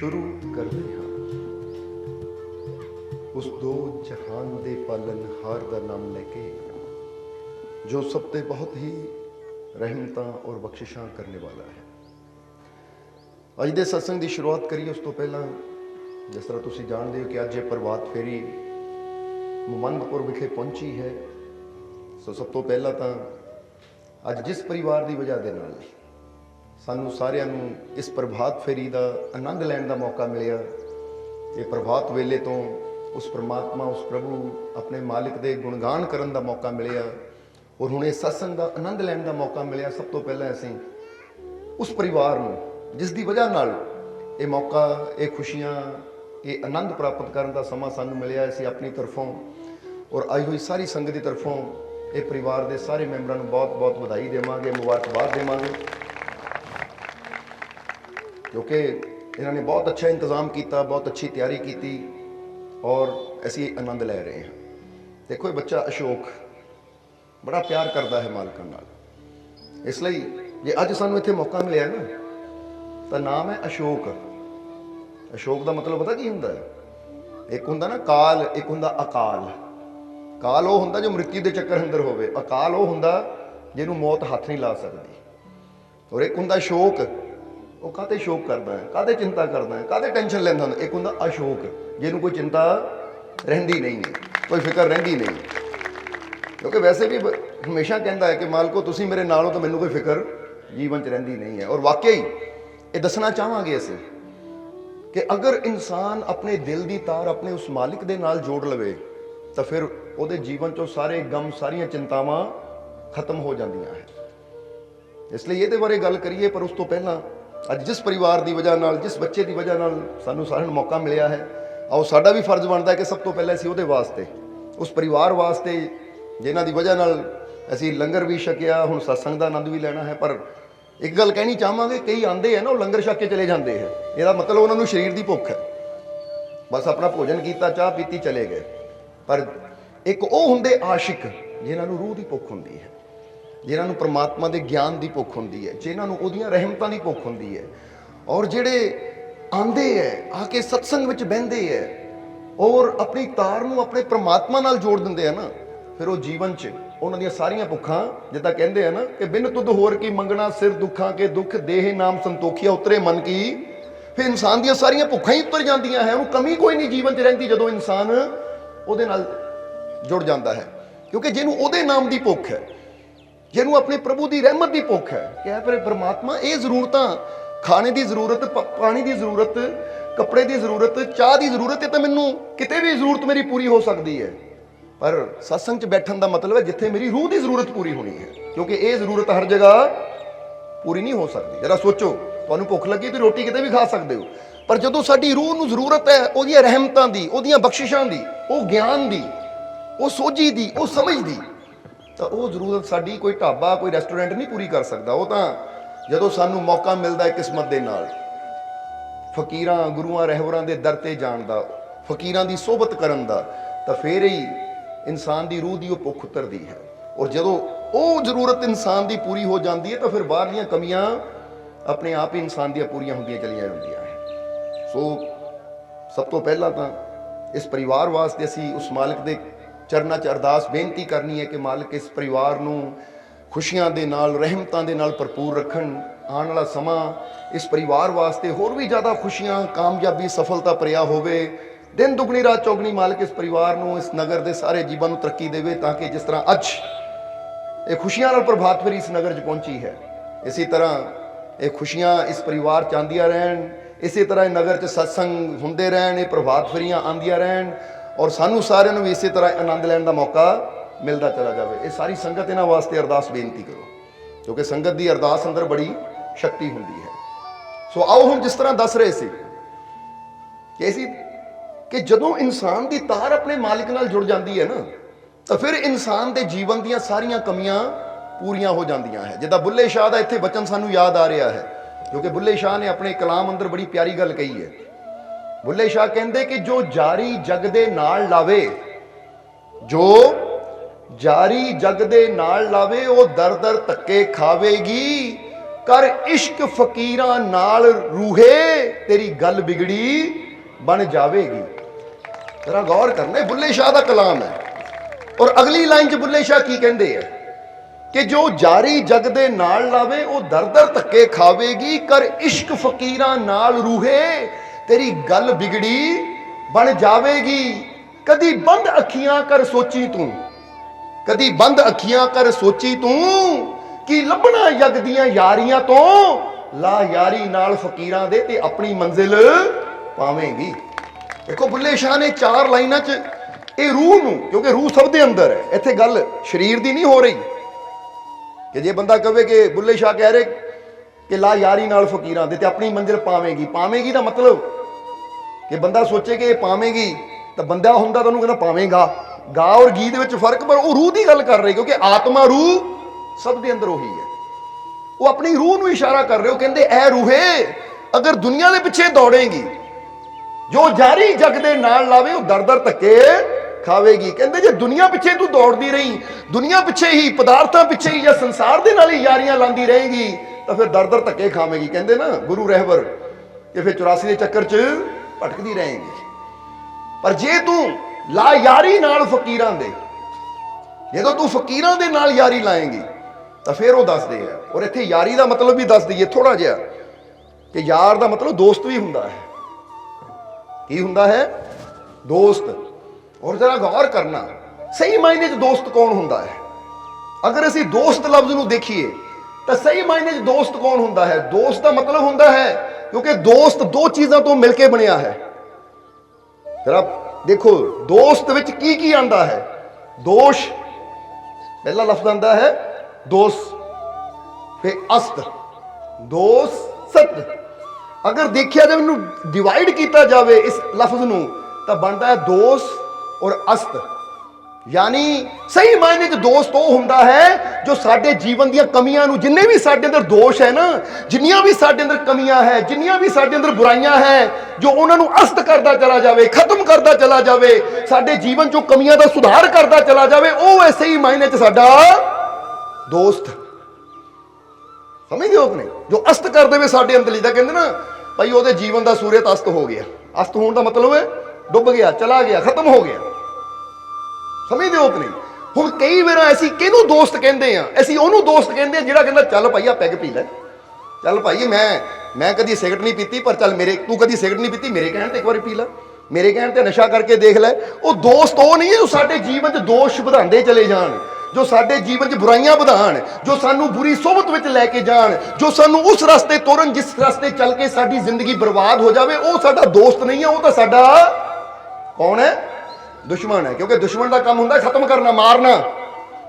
शुरू करते हाँ उस दो जहान दे पालनहार का नाम लेके जो सब ते बहुत ही रहमतां और बख्शिशां करने वाला है। अज दे सत्संग की शुरुआत करिए उस तो पहला जिस तरह तुसीं जानते हो कि अज ये प्रभात फेरी मुमंदपुर विखे पहुंची है। सो सब तो पहला तो अज जिस परिवार की वजह के नाल सानू सारिਆਂ ਨੂੰ इस प्रभात फेरी का आनंद लैण का मौका मिलिया। ये प्रभात वेले तो उस परमात्मा उस प्रभु अपने मालिक के गुणगान करन का मौका मिलिया और हुणे सत्संग का आनंद लैण का मौका मिलिया। सब तो पहले असीं उस परिवार नूं जिस दी वजह नाल ये मौका ये खुशियां ये आनंद प्राप्त करने का समा सानू मिलिया, असीं अपनी तरफों और आई हुई सारी संगत की तरफों ये परिवार के सारे मैंबरां नूं बहुत बहुत बधाई देवांगे, मुबारकबाद देवांगे, क्योंकि इन्होंने बहुत अच्छा इंतजाम किया, बहुत अच्छी तैयारी की और असी आनंद लै रहे हैं। देखो ये बच्चा अशोक बड़ा प्यार करता है मालकां नाल, इसलिए जे अज सानू इत्थे मौका मिलिया ना तो नाम है अशोक। अशोक का मतलब पता की हुंदा है? एक हुंदा ना काल, एक हुंदा अकाल। काल वो हुंदा जो मृत्यु के चक्कर अंदर होवे, अकाल वो हुंदा जिन्हों मौत हाथ नहीं ला सकती। और एक हुंदा शोक, वो काहते शोक करता है, काहते चिंता करता है, काहते टेंशन लैंदा है। एक हुंदा अशोक जिन्हों कोई चिंता रहिंदी नहीं है, कोई फिक्र रहिंदी नहीं। क्योंकि वैसे भी हमेशा कहता है कि मालको तुसीं मेरे नाल हो तो मैनूं कोई फिक्र जीवन च रहिंदी नहीं है। और वाकई ये दसना चाहांगे असीं कि अगर इंसान अपने दिल की तार अपने उस मालिक दे नाल जोड़ लवे तो फिर उहदे जीवन चों सारे गम सारियां चिंतावां खत्म हो जांदियां है। इसलिए ये बारे गल करिए, पर उस तो पहला अज जिस परिवार की वजह नाल जिस बच्चे की वजह नाल सानू सारिਆਂ ਨੂੰ मौका मिलिया है, आओ साडा भी फर्ज बनता है कि सब तो पहले असीं उहदे वास्ते उस परिवार वास्ते जिन्हां दी वजह नाल असीं लंगर भी छकिया, हुण सत्संग का आनंद भी लेना है। पर एक गल कहनी चाहांगे, कई आंदे हैं ना वो लंगर छक के चले जाते हैं, इसदा मतलब उन्होंने शरीर की भुख है, बस अपना भोजन किया चाह पीती चले गए। पर एक वो हुंदे आशिक जिन्होंने रूह की भुख होंदी है, जिन्होंने परमात्मा के ज्ञान की भुख होंदी है, जिन्होंने उहदियां रहमतां की भुख होंदी है, और जिहड़े आंदे है आके सत्संग विच बहिंदे है और अपनी तार नूं अपने परमात्मा नाल जोड़ दिंदे है ना, फिर वो जीवन च उन्हां दियां सारियां भुखां जिद्दां कहंदे हैं ना कि बिन तुद होर की मंगना सिर दुखां के दुख देह नाम संतोखिया उतरे मन की। फिर इंसान दियां सारियां भुखां ही उतर जांदियां है, उहनूं कमी कोई नहीं जीवन च रहिंदी जदों इंसान उहदे नाल जुड़ जाता है। क्योंकि जिन्हों उहदे नाम की भुख है, जिन्हों अपने प्रभु की रहमत की भुख है कि फिर परमात्मा ये जरूरतां खाने की जरूरत, पानी की जरूरत, कपड़े की जरूरत, चाह की जरूरत, तो मैनू किते भी जरूरत मेरी पूरी हो सकती है। पर सत्संग च बैठन का मतलब है जिथे मेरी रूह की जरूरत पूरी होनी है, क्योंकि ये जरूरत हर जगह पूरी नहीं हो सकती। जरा सोचो, तुहानूं भुख लगी तो रोटी किते भी खा सकते हो, पर जदों साडी रूह नूं जरूरत है उहदियां रहमतां दी, उहदियां बख्शिशां दी, वो ज्ञान दी, वो सोझी दी, वो समझ दी, तो वो जरूरत साडी कोई ढाबा कोई रेस्टोरेंट नहीं पूरी कर सकता। वो तो जदों सानू मौका मिलता है किस्मत दे नाल फकीरां गुरुआं रहबरां दे दर ते जाण दा, फकीरां दी सोहबत करन दा, तो फिर ही इंसान की रूह की वो भुख उतरती है। और जदों वो जरूरत इंसान की पूरी हो जाती है तो फिर बाहरलियां कमियां अपने आप ही इंसान दी पूरियां होंदियां चलियां जांदियां है। सो सब तो पहला तो इस परिवार वास्ते असीं उस मालिक दे चरना च अरदास बेनती करनी है कि मालिक इस परिवार नूं खुशियां दे नाल रहमतां दे नाल भरपूर रखन। आने वाला समा इस परिवार वास्ते होर भी ज़्यादा खुशियां कामयाबी सफलता भरिया होवे। दिन दुगनी रात चौगनी मालिक इस परिवार नूं इस नगर के सारे जीवन नूं तरक्की देवे, ताकि जिस तरह अज ये खुशियां नाल प्रभात फेरी इस नगर च पहुंची है, इसी तरह ये खुशियां इस परिवार च आंदियां रहन, इसी तरह नगर च सत्संग हुंदे रहन, ये प्रभात फेरियां आंदियां रहन और सानू सारिਆਂ ਨੂੰ भी इसी तरह आनंद लैण का मौका मिलता चला जाए। ये सारी संगत इन्हां वास्ते अरदास बेनती करो, क्योंकि संगत की अरदास अंदर बड़ी शक्ति होंदी है। सो आओ हम जिस तरह दस रहे थे कि जदों इंसान की तार अपने मालिक नाल जुड़ जाती है ना, तो फिर इंसान के जीवन दीयां सारियां कमियां पूरियां हो जांदियां है। जिद्दां बुल्ले शाह का इत्थे बचन सानू याद आ रहा है, क्योंकि बुल्ले शाह ने अपने कलाम अंदर बड़ी प्यारी गल कही है। बुल्ले शाह कहते कि जो जारी जग दे नाल लावे, जो जारी जग दे नाल लावे, वो दर दर धक्के खावेगी कर इश्क फकीरां नाल रूहे तेरी गल बिगड़ी बन जावेगी। जरा गौर करना, बुल्ले शाह का कलाम है। और अगली लाइन च बुल्ले शाह की कहते हैं कि जो जारी जग दे नाल लावे वो दर दर धक्के खावेगी। कर इश्क फकीरां नाल रूहे तेरी गल बिगड़ी बन जावेगी। कदी बंद अखियां कर सोची तू, कदी बंद अखियां कर सोची तू कि लभना यग दियां यारियां तो ला यारी नाल फकीरां दे ते अपनी मंजिल पावेंगी। देखो बुल्ले शाह ने 4 लाइनां च ये रूह नूं, क्योंकि रूह सब दे अंदर है, इत्थे गल शरीर दी नहीं हो रही कि जे बंदा कहे कि बुल्ले शाह कह रहे कि ला यारी नाल फकीरां दे ते अपनी मंजिल पावेंगी। पावेंगी दा मतलब कि बंदा सोचे कि पावेंगी तो बंदा हुंदा तो कहना पावेगा। गा और गी दे विच फर्क, पर वो रूह की गल कर रही, क्योंकि आत्मा रूह सब दे अंदर उही है। वो अपनी रूह नूं इशारा कर रहे हो, कहंदे ऐ रूहे अगर दुनिया के पिछे दौड़ेगी, जो जारी जग दे नाल लावे वो दर दर धक्के खावेगी। कहंदे जे दुनिया पिछे तू दौड़दी रही, दुनिया पिछे ही, पदार्थां पिछे ही या संसार दे नाल ही यारियां लांदी रहेगी तो फिर दर दर धक्के खावेगी। कहंदे ना गुरु रहबर कि फिर 84 के चक्कर च भटकदी रहेगी। पर जे तू ला यारी नाल फकीरां दे, जो तू फकीरां दे नाल यारी लाएंगी तो फिर वो दसदे है। और इत्थे यारी का मतलब भी दस दईए थोड़ा जिहा कि यार का मतलब दोस्त भी हुंदा है। की हुंदा है? दोस्त। और जरा गौर करना, सही मायने च दोस्त कौन हुंदा है? अगर असीं दोस्त लफ्ज नूं देखिए तो सही मायने च दोस्त कौन हुंदा है? दोस्त का मतलब हुंदा है, क्योंकि दोस्त 2 चीज़ों तो मिलके बनिया है। जरा देखो दोस्त विच की आंदा है? दोष, पहला लफ्ज आंदा है दोष, फिर अस्त, दोष सत। अगर देखिया जाए, इन्हूं डिवाइड किया जाए इस लफ्ज नूं तो बनता है दोष और अस्त। यानी सही मायने च दोस्त वो हुंदा है जो साडे जीवन दी कमियां नूं, जिन्ने भी साडे अंदर दोष है ना, जिन्नियां भी साडे अंदर कमियां है, जिन्नियां भी साडे अंदर बुराइयां है, जो उन्हां नूं अस्त करदा चला जावे, खत्म करदा चला जावे, साडे जीवन चों कमियां दा सुधार करदा चला जावे, वो ऐसे ही मायने च साडा दोस्त। समझदे हो कि नहीं? जो अस्त कर देवे साडे अंदर, लीदा कहंदे ना भाई ਉਹਦੇ जीवन का सूरत अस्त हो गया। अस्त होने का मतलब है डुब गया, चला गया, खत्म हो गया। समझते हो कि नहीं? हुण कई बार असीं किहनूं दोस्त कहंदे आ? असीं ਉਹਨੂੰ दोस्त कहंदे आ जिहड़ा कहंदा चल भाई आ पैग पी लै, चल भाई मैं कदी सिगरट नहीं पीती, पर चल मेरे, तू कदी सिगरट नहीं पीती, मेरे कहण ते एक बार पी लै, मेरे कहण ते नशा करके देख लै। वो दोस्त वो नहीं है जो साडे जीवन च दोष वधांदे चले जाण, जो साडे जीवन च बुराइयां वधाण, जो सानू बुरी सोबत विच लैके जाण, जो सानू उस रास्ते तुरन जिस रास्ते चल के साडी जिंदगी बर्बाद हो जावे, वो साडा दोस्त नहीं है, वो तो साडा कौन है? दुश्मन है। क्योंकि दुश्मन का काम होंदा खत्म करना, मारना।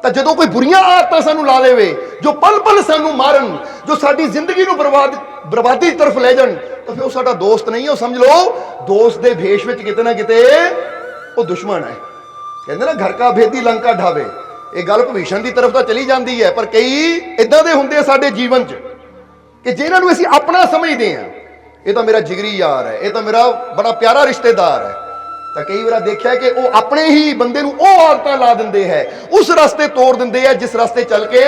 तो जो कोई बुरियां आदतां सानू ला लेवे, जो पल पल सानू मारन, जो साडी जिंदगी नू बर्बादी की तरफ ले जान, तो फिर वो साडा दोस्त नहीं है। वो समझ लो दोस्त दे भेष विच किते ना किते वो दुश्मन है। कहंदे ना घर का भेदी लंका ढावे, ये गल भविष्य की तरफ तो चली जाती है, पर कई इदां दे हुंदे साडे जीवन च कि जिन्हां नूं असीं अपना समझदे हां, ये तो मेरा जिगरी यार है, ये तो मेरा बड़ा प्यारा रिश्तेदार है, तो कई बार देखा कि वो अपने ही बंदे नूं वो आदतां ला दिंदे है, उस रास्ते तोड़ दिंदे है जिस रास्ते चल के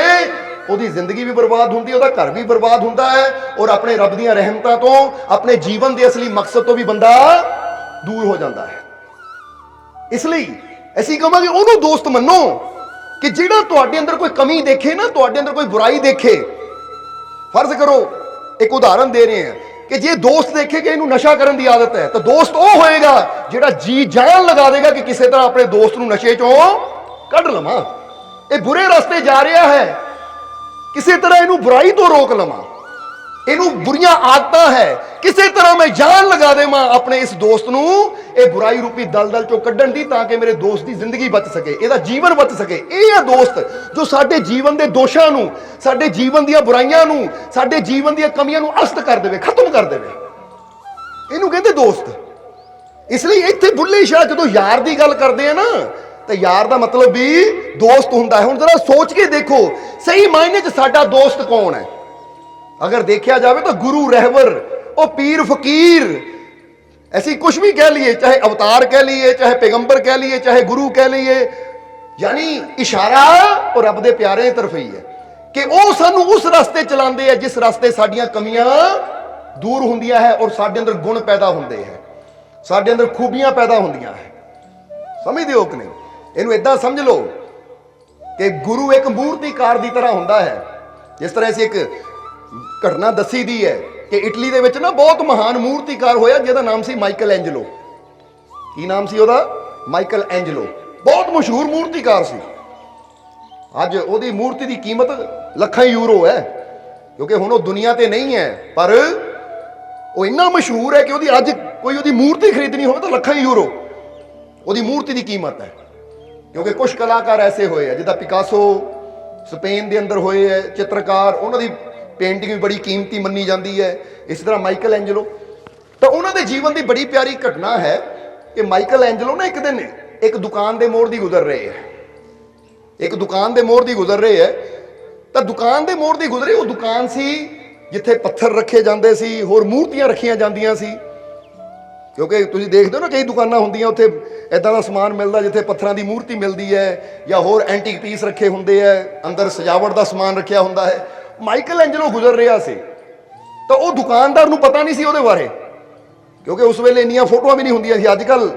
ਉਹਦੀ ਜ਼ਿੰਦਗੀ भी बर्बाद होंदी है, ਉਹਦਾ घर भी बर्बाद होंदा है, और अपने रब दीयां रहमतां तो, अपने जीवन के असली मकसद तो भी बंदा दूर हो जाता है। इसलिए असीं कहांगे ਉਹਨੂੰ दोस्त मन्नो कि जिहड़ा तुहाडे अंदर कोई कमी देखे ना, तुहाडे अंदर कोई बुराई देखे। फर्ज करो एक उदाहरण दे रहे हैं कि जे दोस्त देखे कि इन्हू नशा करने की आदत है, तो दोस्त वो होएगा जिहड़ा जी जान लगा देगा कि किसी तरह अपने दोस्त नू नशे चों कढ़ लवां, ये बुरे रास्ते जा रहा है, किसी तरह इनू बुराई तो रोक लवां, इनू बुरियां आदतां है, किसी तरह मैं जान लगा देवां अपने इस दोस्त नू ये बुराई रूपी दलदल चों कड्ढण दी, ताकि मेरे दोस्त की जिंदगी बच सके, इसदा जीवन बच सके। ये दोस्त जो साडे जीवन के दोषां नू, साडे जीवन दीयां बुराइयां नू, साडे जीवन दीयां कमियां नू अस्त कर देवे, खत्म कर देवे, इनू कहंदे दोस्त। इसलिए इत्थे बुल्ले शाह जदों यार की गल करते हैं ना, तो यार का मतलब भी दोस्त हुंदा है। हुण जरा सोच के देखो सही मायने च साडा दोस्त कौन है? अगर देखा जाए तो गुरु रहबर, ओ पीर फकीर, ऐसी कुछ भी कह लिए, चाहे अवतार कह लिए, चाहे पैगंबर कह लिए, चाहे गुरु कह लिए, यानी इशारा और रब दे प्यारे तरफ ही है कि ਉਹ ਸਾਨੂੰ ਉਸ ਰਸਤੇ ਚਲਾਉਂਦੇ ਆ ਜਿਸ ਰਸਤੇ ਸਾਡੀਆਂ ਕਮੀਆਂ ਦੂਰ ਹੁੰਦੀਆਂ ਹੈ ਔਰ ਸਾਡੇ ਅੰਦਰ ਗੁਣ ਪੈਦਾ ਹੁੰਦੇ ਹੈ, ਸਾਡੇ ਅੰਦਰ ਖੂਬੀਆਂ ਪੈਦਾ ਹੁੰਦੀਆਂ ਹੈ। ਸਮਝਦੇ ਹੋ ਕਿ ਨਹੀਂ? ਇਹਨੂੰ ਇਦਾਂ ਸਮਝ ਲਓ ਕਿ ਗੁਰੂ ਇੱਕ ਮੂਰਤੀਕਾਰ ਦੀ ਤਰ੍ਹਾਂ ਹੁੰਦਾ ਹੈ। ਜਿਸ ਤਰ੍ਹਾਂ ਅਸੀਂ ਇੱਕ ਘਟਨਾ ਦੱਸੀ ਦੀ ਹੈ ਕਿ ਇਟਲੀ ਦੇ ਵਿੱਚ ਨਾ ਬਹੁਤ ਮਹਾਨ ਮੂਰਤੀਕਾਰ ਹੋਇਆ ਜਿਹਦਾ ਨਾਮ ਸੀ ਮਾਈਕਲ ਐਂਜਲੋ। ਕੀ ਨਾਮ ਸੀ ਉਹਦਾ? ਮਾਈਕਲ ਐਂਜਲੋ। ਬਹੁਤ ਮਸ਼ਹੂਰ ਮੂਰਤੀਕਾਰ ਸੀ। ਅੱਜ ਉਹਦੀ ਮੂਰਤੀ ਦੀ ਕੀਮਤ ਲੱਖਾਂ ਯੂਰੋ ਹੈ, ਕਿਉਂਕਿ ਹੁਣ ਉਹ ਦੁਨੀਆ ਤੇ ਨਹੀਂ ਹੈ, ਪਰ ਉਹ ਇੰਨਾ ਮਸ਼ਹੂਰ ਹੈ ਕਿ ਉਹਦੀ ਅੱਜ ਕੋਈ ਉਹਦੀ ਮੂਰਤੀ ਖਰੀਦਣੀ ਹੋਵੇ ਤਾਂ ਲੱਖਾਂ ਯੂਰੋ ਉਹਦੀ ਮੂਰਤੀ ਦੀ ਕੀਮਤ ਹੈ। ਕਿਉਂਕਿ ਕੁਝ ਕਲਾਕਾਰ ਐਸੇ ਹੋਏ ਆ ਜਿੱਦਾਂ ਪਿਕਾਸੋ ਸਪੇਨ ਦੇ ਅੰਦਰ ਹੋਏ ਹੈ ਚਿੱਤਰਕਾਰ, ਉਹਨਾਂ ਦੀ ਪੇਂਟਿੰਗ ਵੀ ਬੜੀ ਕੀਮਤੀ ਮੰਨੀ ਜਾਂਦੀ ਹੈ। ਇਸ ਤਰ੍ਹਾਂ ਮਾਈਕਲ ਐਂਜਲੋ, ਤਾਂ ਉਹਨਾਂ ਦੇ ਜੀਵਨ ਦੀ ਬੜੀ ਪਿਆਰੀ ਘਟਨਾ ਹੈ ਕਿ ਮਾਈਕਲ ਐਂਜਲੋ ਨਾ ਇੱਕ ਦਿਨ ਇੱਕ ਦੁਕਾਨ ਦੇ ਮੋੜ ਦੀ ਗੁਜ਼ਰ ਰਹੇ ਹੈ, ਇੱਕ ਦੁਕਾਨ ਦੇ ਮੋੜ ਦੀ ਗੁਜ਼ਰ ਰਹੇ ਹੈ। ਤਾਂ ਦੁਕਾਨ ਦੇ ਮੋੜ ਦੀ ਗੁਜ਼ਰੇ, ਉਹ ਦੁਕਾਨ ਸੀ ਜਿੱਥੇ ਪੱਥਰ ਰੱਖੇ ਜਾਂਦੇ ਸੀ, ਹੋਰ ਮੂਰਤੀਆਂ ਰੱਖੀਆਂ ਜਾਂਦੀਆਂ ਸੀ। ਕਿਉਂਕਿ ਤੁਸੀਂ ਦੇਖਦੇ ਹੋ ਨਾ ਕਈ ਦੁਕਾਨਾਂ ਹੁੰਦੀਆਂ ਉੱਥੇ ਇਦਾਂ ਦਾ ਸਮਾਨ ਮਿਲਦਾ ਜਿੱਥੇ ਪੱਥਰਾਂ ਦੀ ਮੂਰਤੀ ਮਿਲਦੀ ਹੈ ਜਾਂ ਹੋਰ ਐਂਟੀਕ ਪੀਸ ਰੱਖੇ ਹੁੰਦੇ ਹੈ, ਅੰਦਰ ਸਜਾਵਟ ਦਾ ਸਮਾਨ ਰੱਖਿਆ ਹੁੰਦਾ ਹੈ। ਮਾਈਕਲ ਐਂਜਲੋ ਗੁਜ਼ਰ ਰਿਹਾ ਸੀ ਤਾਂ ਉਹ ਦੁਕਾਨਦਾਰ ਨੂੰ ਪਤਾ ਨਹੀਂ ਸੀ ਉਹਦੇ ਬਾਰੇ, ਕਿਉਂਕਿ ਉਸ ਵੇਲੇ ਇੰਨੀਆਂ ਫੋਟੋਆਂ ਵੀ ਨਹੀਂ ਹੁੰਦੀਆਂ ਸੀ। ਅੱਜ ਕੱਲ੍ਹ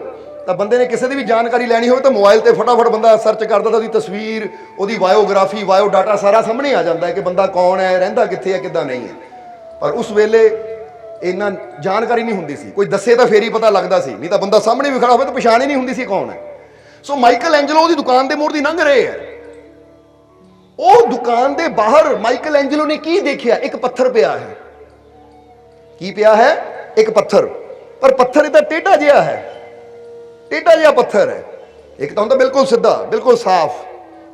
ਤਾਂ ਬੰਦੇ ਨੇ ਕਿਸੇ ਦੀ ਵੀ ਜਾਣਕਾਰੀ ਲੈਣੀ ਹੋਵੇ ਤਾਂ ਮੋਬਾਈਲ ਤੇ ਫਟਾਫਟ ਬੰਦਾ ਸਰਚ ਕਰਦਾ ਤਾਂ ਉਹਦੀ ਤਸਵੀਰ, ਉਹਦੀ ਬਾਇਓਗ੍ਰਾਫੀ, ਬਾਇਓ ਡਾਟਾ ਸਾਰਾ ਸਾਹਮਣੇ ਆ ਜਾਂਦਾ ਹੈ ਕਿ ਬੰਦਾ ਕੌਣ ਹੈ, ਰਹਿੰਦਾ ਕਿੱਥੇ ਹੈ, ਕਿੱਦਾਂ ਨਹੀਂ ਹੈ। ਪਰ ਉਸ ਵੇਲੇ ਇੰਨਾ ਜਾਣਕਾਰੀ ਨਹੀਂ ਹੁੰਦੀ ਸੀ, ਕੋਈ ਦੱਸੇ ਤਾਂ ਫੇਰ ਹੀ ਪਤਾ ਲੱਗਦਾ ਸੀ, ਨਹੀਂ ਤਾਂ ਬੰਦਾ ਸਾਹਮਣੇ ਵੀ ਖੜਾ ਹੋਵੇ ਤਾਂ ਪਛਾਣ ਹੀ ਨਹੀਂ ਹੁੰਦੀ ਸੀ ਕੌਣ ਹੈ। ਸੋ ਮਾਈਕਲ ਐਂਜਲੋ ਉਹਦੀ ਦੁਕਾਨ ਦੇ ਮੋੜ ਦੀ ਲੰਘ ਰਹੇ ਹੈ। ਉਹ ਦੁਕਾਨ ਦੇ ਬਾਹਰ ਮਾਈਕਲ ਐਂਜਲੋ ਨੇ ਕੀ ਦੇਖਿਆ? ਇੱਕ ਪੱਥਰ ਪਿਆ ਹੈ। ਕੀ ਪਿਆ ਹੈ? ਇੱਕ ਪੱਥਰ। ਪਰ ਪੱਥਰ ਇਹਦਾ ਟੇਢਾ ਜਿਹਾ ਹੈ, ਟੇਢਾ ਜਿਹਾ ਪੱਥਰ ਹੈ। ਇੱਕ ਤਾਂ ਹੁੰਦਾ ਬਿਲਕੁਲ ਸਿੱਧਾ, ਬਿਲਕੁਲ ਸਾਫ਼,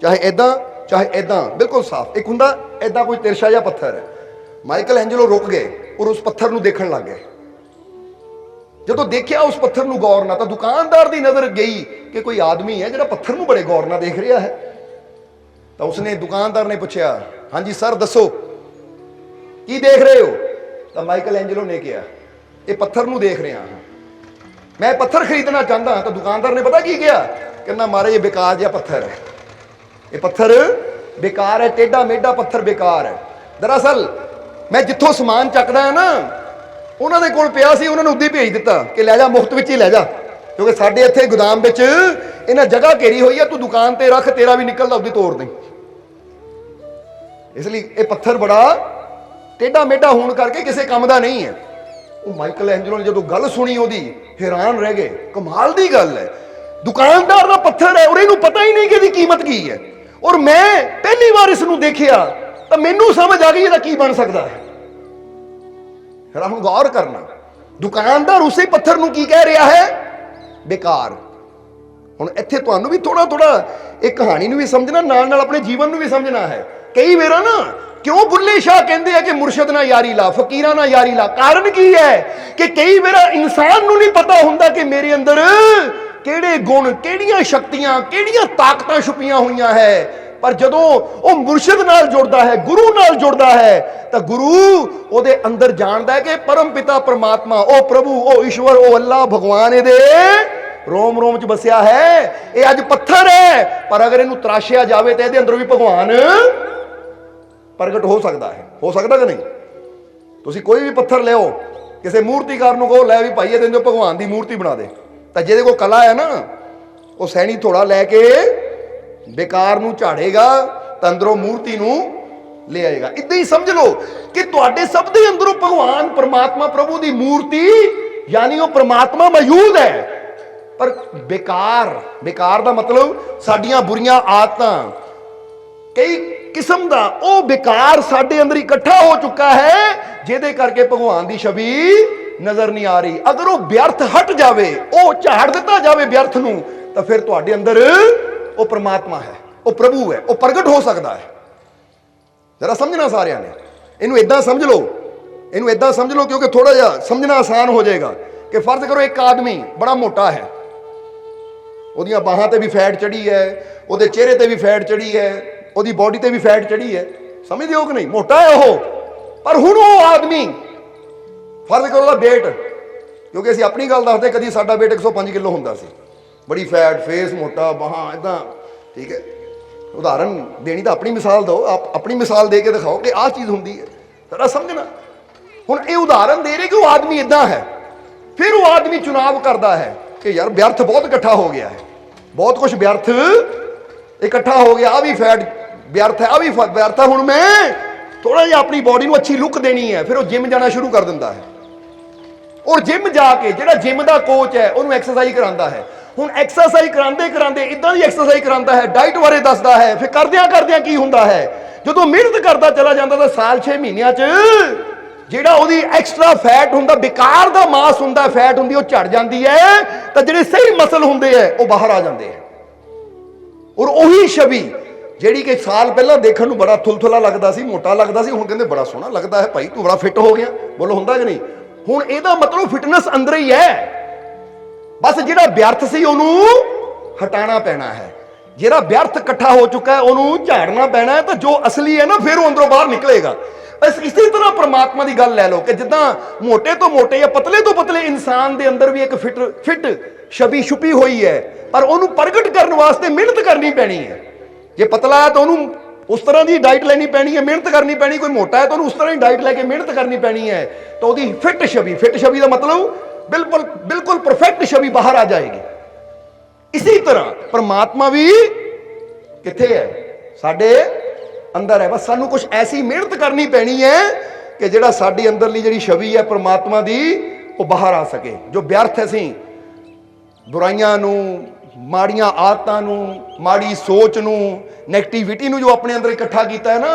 ਚਾਹੇ ਇਦਾਂ ਚਾਹੇ ਇਦਾਂ, ਬਿਲਕੁਲ ਸਾਫ਼। ਇੱਕ ਹੁੰਦਾ ਇਦਾਂ ਕੋਈ ਤਿਰਛਾ ਜਿਹਾ ਪੱਥਰ ਹੈ। ਮਾਈਕਲ ਐਂਜਲੋ ਰੁਕ ਗਏ ਔਰ ਉਸ ਪੱਥਰ ਨੂੰ ਦੇਖਣ ਲੱਗ ਗਏ। ਜਦੋਂ ਦੇਖਿਆ ਉਸ ਪੱਥਰ ਨੂੰ ਗੌਰ ਨਾਲ, ਤਾਂ ਦੁਕਾਨਦਾਰ ਦੀ ਨਜ਼ਰ ਗਈ ਕਿ ਕੋਈ ਆਦਮੀ ਹੈ ਜਿਹੜਾ ਪੱਥਰ ਨੂੰ ਬੜੇ ਗੌਰ ਨਾਲ ਦੇਖ ਰਿਹਾ ਹੈ। ਤਾਂ ਉਸਨੇ, ਦੁਕਾਨਦਾਰ ਨੇ ਪੁੱਛਿਆ, ਹਾਂਜੀ ਸਰ ਦੱਸੋ ਕੀ ਦੇਖ ਰਹੇ ਹੋ? ਤਾਂ ਮਾਈਕਲ ਐਂਜਲੋ ਨੇ ਕਿਹਾ, ਇਹ ਪੱਥਰ ਨੂੰ ਦੇਖ ਰਿਹਾ ਹਾਂ, ਮੈਂ ਪੱਥਰ ਖਰੀਦਣਾ ਚਾਹੁੰਦਾ। ਤਾਂ ਦੁਕਾਨਦਾਰ ਨੇ ਪਤਾ ਕੀ ਕਿਹਾ? ਕਹਿੰਦਾ ਮਹਾਰਾਜ ਇਹ ਬੇਕਾਰ ਜਿਹਾ ਪੱਥਰ ਹੈ, ਇਹ ਪੱਥਰ ਬੇਕਾਰ ਹੈ, ਟੇਢਾ ਮੇਢਾ ਪੱਥਰ ਬੇਕਾਰ ਹੈ। ਦਰਅਸਲ ਮੈਂ ਜਿੱਥੋਂ ਸਮਾਨ ਚੱਕਦਾ ਹਾਂ ਨਾ, ਉਹਨਾਂ ਦੇ ਕੋਲ ਪਿਆ ਸੀ, ਉਹਨਾਂ ਨੂੰ ਉੱਦੀ ਭੇਜ ਦਿੱਤਾ ਕਿ ਲੈ ਜਾ, ਮੁਫਤ ਵਿੱਚ ਹੀ ਲੈ ਜਾ, ਕਿਉਂਕਿ ਸਾਡੇ ਇੱਥੇ ਗੋਦਾਮ ਵਿੱਚ ਇਹਨਾਂ ਜਗ੍ਹਾ ਘੇਰੀ ਹੋਈ ਹੈ, ਤੂੰ ਦੁਕਾਨ ਤੇ ਰੱਖ, ਤੇਰਾ ਵੀ ਨਿਕਲਦਾ ਉੱਦੀ ਤੋੜ ਦੇ। ਇਸ ਲਈ ਇਹ ਪੱਥਰ ਬੜਾ ਟੇਢਾ ਮੇਢਾ ਹੋਣ ਕਰਕੇ ਕਿਸੇ ਕੰਮ ਦਾ ਨਹੀਂ ਹੈ। ਉਹ ਮਾਈਕਲ ਐਂਜਲੋ ਨੇ ਜਦੋਂ ਗੱਲ ਸੁਣੀ ਉਹਦੀ, ਹੈਰਾਨ ਰਹਿ ਗਏ। ਕਮਾਲ ਦੀ ਗੱਲ ਹੈ, ਦੁਕਾਨਦਾਰ ਦਾ ਪੱਥਰ ਹੈ ਔਰ ਇਹਨੂੰ ਪਤਾ ਹੀ ਨਹੀਂ ਕਿ ਇਹਦੀ ਕੀਮਤ ਕੀ ਹੈ, ਔਰ ਮੈਂ ਪਹਿਲੀ ਵਾਰ ਇਸ ਨੂੰ ਦੇਖਿਆ ਤਾਂ ਮੈਨੂੰ ਸਮਝ ਆ ਗਈ ਇਹਦਾ ਕੀ ਬਣ ਸਕਦਾ ਹੈ। ਫਿਰ ਹੁਣ ਗੌਰ ਕਰਨਾ, ਦੁਕਾਨਦਾਰ ਉਸੇ ਪੱਥਰ ਨੂੰ ਕੀ ਕਹਿ ਰਿਹਾ ਹੈ? ਬੇਕਾਰ। ਹੁਣ ਇੱਥੇ ਤੁਹਾਨੂੰ ਵੀ ਥੋੜਾ ਥੋੜਾ ਇਹ ਕਹਾਣੀ ਨੂੰ ਵੀ ਸਮਝਣਾ, ਨਾਲ ਨਾਲ ਆਪਣੇ ਜੀਵਨ ਨੂੰ ਵੀ ਸਮਝਣਾ ਹੈ। ਕਈ ਵਾਰ ਨਾ ਕਿਉਂ ਬੁੱਲੇ ਸ਼ਾਹ ਕਹਿੰਦੇ ਆ ਕਿ ਮੁਰਸ਼ਦ ਨਾਲ ਯਾਰੀ ਲਾ, ਫਕੀਰਾਂ ਨਾਲ ਯਾਰੀ ਲਾ? ਕਾਰਨ ਕੀ ਹੈ ਕਿ ਕਈ ਵਾਰ ਇਨਸਾਨ ਨੂੰ ਨਹੀਂ ਪਤਾ ਹੁੰਦਾ ਕਿ ਮੇਰੇ ਅੰਦਰ ਕਿਹੜੇ ਗੁਣ, ਕਿਹੜੀਆਂ ਸ਼ਕਤੀਆਂ, ਕਿਹੜੀਆਂ ਤਾਕਤਾਂ ਛੁਪੀਆਂ ਹੋਈਆਂ ਹੈ। ਪਰ ਜਦੋਂ ਉਹ ਮੁਰਸ਼ਿਦ ਨਾਲ ਜੁੜਦਾ ਹੈ, ਗੁਰੂ ਨਾਲ ਜੁੜਦਾ ਹੈ, ਤਾਂ ਗੁਰੂ ਉਹਦੇ ਅੰਦਰ ਜਾਣਦਾ ਹੈ ਕਿ ਪਰਮ ਪਿਤਾ ਪਰਮਾਤਮਾ, ਉਹ ਪ੍ਰਭੂ, ਉਹ ਈਸ਼ਵਰ, ਉਹ ਅੱਲਾਹ ਭਗਵਾਨ ਇਹਦੇ ਰੋਮ ਰੋਮ ਚ ਵਸਿਆ ਹੈ। ਇਹ ਅੱਜ ਪੱਥਰ ਹੈ, ਪਰ ਅਗਰ ਇਹਨੂੰ ਤਰਾਸ਼ਿਆ ਜਾਵੇ ਤਾਂ ਇਹਦੇ ਅੰਦਰ ਵੀ ਭਗਵਾਨ ਪ੍ਰਗਟ ਹੋ ਸਕਦਾ ਹੈ। ਹੋ ਸਕਦਾ ਕਿ ਨਹੀਂ? ਤੁਸੀਂ ਕੋਈ ਵੀ ਪੱਥਰ ਲਿਓ, ਕਿਸੇ ਮੂਰਤੀਕਾਰ ਨੂੰ ਕਹੋ ਲੈ ਵੀ ਭਾਈ ਇਹਦੇ ਅੰਦਰ ਭਗਵਾਨ ਦੀ ਮੂਰਤੀ ਬਣਾ ਦੇ, ਤਾਂ ਜਿਹਦੇ ਕੋਲ ਕਲਾ ਹੈ ਨਾ, ਉਹ ਸੈਣੀ ਥੋੜਾ ਲੈ ਕੇ ਬੇਕਾਰ ਨੂੰ ਝਾੜੇਗਾ ਤਾਂ ਅੰਦਰੋਂ ਮੂਰਤੀ ਨੂੰ ਲੈ ਆਏਗਾ। ਇਦਾਂ ਹੀ ਸਮਝ ਲਓ ਕਿ ਤੁਹਾਡੇ ਸਭ ਦੇ ਅੰਦਰੋਂ ਭਗਵਾਨ ਪਰਮਾਤਮਾ ਪ੍ਰਭੂ ਦੀ ਮੂਰਤੀ, ਯਾਨੀ ਉਹ ਪਰਮਾਤਮਾ ਮੌਜੂਦ ਹੈ, ਪਰ ਬੇਕਾਰ। ਬੇਕਾਰ ਦਾ ਮਤਲਬ ਸਾਡੀਆਂ ਬੁਰੀਆਂ ਆਦਤਾਂ, ਕਈ ਕਿਸਮ ਦਾ ਉਹ ਬੇਕਾਰ ਸਾਡੇ ਅੰਦਰ ਇਕੱਠਾ ਹੋ ਚੁੱਕਾ ਹੈ, ਜਿਹਦੇ ਕਰਕੇ ਭਗਵਾਨ ਦੀ ਛਵੀ ਨਜ਼ਰ ਨਹੀਂ ਆ ਰਹੀ। ਅਗਰ ਉਹ ਵਿਅਰਥ ਹਟ ਜਾਵੇ, ਉਹ ਝਾੜ ਦਿੱਤਾ ਜਾਵੇ ਵਿਅਰਥ ਨੂੰ, ਤਾਂ ਫਿਰ ਤੁਹਾਡੇ ਅੰਦਰ ਉਹ ਪਰਮਾਤਮਾ ਹੈ, ਉਹ ਪ੍ਰਭੂ ਹੈ, ਉਹ ਪ੍ਰਗਟ ਹੋ ਸਕਦਾ ਹੈ। ਜਰਾ ਸਮਝਣਾ ਸਾਰਿਆਂ ਨੇ, ਇਹਨੂੰ ਇਦਾਂ ਸਮਝ ਲਓ, ਇਹਨੂੰ ਇਦਾਂ ਸਮਝ ਲਓ, ਕਿਉਂਕਿ ਥੋੜਾ ਜਿਹਾ ਸਮਝਣਾ ਆਸਾਨ ਹੋ ਜਾਏਗਾ। ਕਿ ਫਰਜ਼ ਕਰੋ ਇੱਕ ਆਦਮੀ ਬੜਾ ਮੋਟਾ ਹੈ, ਉਹਦੀਆਂ ਬਾਹਾਂ ਤੇ ਵੀ ਫੈਟ ਚੜੀ ਹੈ, ਉਹਦੇ ਚਿਹਰੇ ਤੇ ਵੀ ਫੈਟ ਚੜੀ ਹੈ, ਉਹਦੀ ਬੋਡੀ ਤੇ ਵੀ ਫੈਟ ਚੜੀ ਹੈ। ਸਮਝਦੇ ਹੋ ਕਿ ਨਹੀਂ? ਮੋਟਾ ਹੈ ਉਹ, ਪਰ ਹੁਣ ਉਹ ਆਦਮੀ, ਫਰਜ਼ ਕਰੋ ਉਹਦਾ weight, ਕਿਉਂਕਿ ਅਸੀਂ ਆਪਣੀ ਗੱਲ ਦੱਸਦੇ, ਕਦੀ ਸਾਡਾ weight 105 ਕਿਲੋ ਹੁੰਦਾ ਸੀ, ਬੜੀ ਫੈਟ, ਫੇਸ ਮੋਟਾ, ਬਾਹਾਂ ਇਦਾਂ, ਠੀਕ ਹੈ। उदाहरण देनी तो अपनी मिसाल दो, आप अपनी मिसाल दे के दिखाओ कि आ चीज़ होंगी है, जरा समझना। हुण ये उदाहरण दे रहे कि वो आदमी इदा है, फिर वो आदमी चुनाव करता है कि यार व्यर्थ बहुत इकट्ठा हो गया है, बहुत कुछ व्यर्थ इकट्ठा हो गया, आ भी फैट व्यर्थ है, आ भी व्यर्थ है, हुण मैं थोड़ा जिहा अपनी बॉडी को अच्छी लुक देनी है, फिर वो जिम जाना शुरू कर दिंदा है। और जिम जाके जिहड़ा जिम का कोच है उन्होंने एक्सरसाइज करांदा है। हुण एक्सरसाइज करांदे करांदे इदां दी एक्सरसाइज करांदा है, डाइट बारे दसदा है, फिर करदियां करदियां की हुंदा है, जदों मेहनत करदा चला जांदा तां साल 6 महीनਿਆਂ 'ਚ ਜਿਹੜਾ ਉਹਦੀ ਐਕਸਟਰਾ फैट ਹੁੰਦਾ, बेकार ਦਾ मास ਹੁੰਦਾ, फैट ਹੁੰਦੀ, ਉਹ ਝੜ ਜਾਂਦੀ ਹੈ, ਤਾਂ ਜਿਹੜੇ ਸਹੀ ਮਸਲ ਹੁੰਦੇ ਹੈ ਉਹ ਬਾਹਰ ਆ ਜਾਂਦੇ ਹੈ। ਔਰ ਉਹੀ ਛਵੀ ਜਿਹੜੀ ਕਿ ਸਾਲ ਪਹਿਲਾਂ ਦੇਖਣ ਨੂੰ ਬੜਾ ਥੁਲਥੁਲਾ ਲੱਗਦਾ ਸੀ, ਮੋਟਾ ਲੱਗਦਾ ਸੀ, ਹੁਣ ਕਹਿੰਦੇ ਬੜਾ ਸੋਹਣਾ ਲੱਗਦਾ ਹੈ ਭਾਈ, ਤੂੰ ਬੜਾ ਫਿੱਟ ਹੋ ਗਿਆ। ਬੋਲੋ ਹੁੰਦਾ ਕਿ ਨਹੀਂ? ਹੁਣ ਇਹਦਾ ਮਤਲਬ ਫਿਟਨੈਸ ਅੰਦਰ ਹੀ ਹੈ, ਬਸ ਜਿਹੜਾ ਵਿਅਰਥ ਸੀ ਉਹਨੂੰ ਹਟਾਣਾ ਪੈਣਾ ਹੈ। ਜਿਹੜਾ ਵਿਅਰਥ ਇਕੱਠਾ ਹੋ ਚੁੱਕਾ ਹੈ ਉਹਨੂੰ ਝਾੜਨਾ ਪੈਣਾ ਹੈ, ਤਾਂ ਜੋ ਅਸਲੀ ਹੈ ਨਾ ਫਿਰ ਉਹ ਅੰਦਰੋਂ ਬਾਹਰ ਨਿਕਲੇਗਾ। बस इसी तरह परमात्मा की गल लै लो कि जिदा मोटे तो मोटे या पतले तो पतले इंसान के अंदर भी एक फिट छवि छुपी हुई है, पर उन्होंने प्रगट करने वास्ते मेहनत करनी पैनी है। जे पतला है तो उन्होंने उस तरह की डाइट लेनी पैनी है, मेहनत करनी पैनी। कोई मोटा है तो उन्होंने उस तरह की डाइट लैके मेहनत करनी पैनी है, तो वही फिट छवि का मतलब बिल्कुल बिल्कुल परफेक्ट छवि बाहर आ जाएगी। इसी तरह परमात्मा भी किथे है? साडे अंदर है। बस सानू कुछ ऐसी मेहनत करनी पैनी है कि जिहड़ा साडी अंदरली जिहड़ी छवि है परमात्मा दी वो बाहर आ सके। जो व्यर्थ है सी बुराइयां नू, माड़ियां आदतां नू, माड़ी सोच नू, नैगेटिविटी नू जो अपने अंदर इकट्ठा कीता है ना,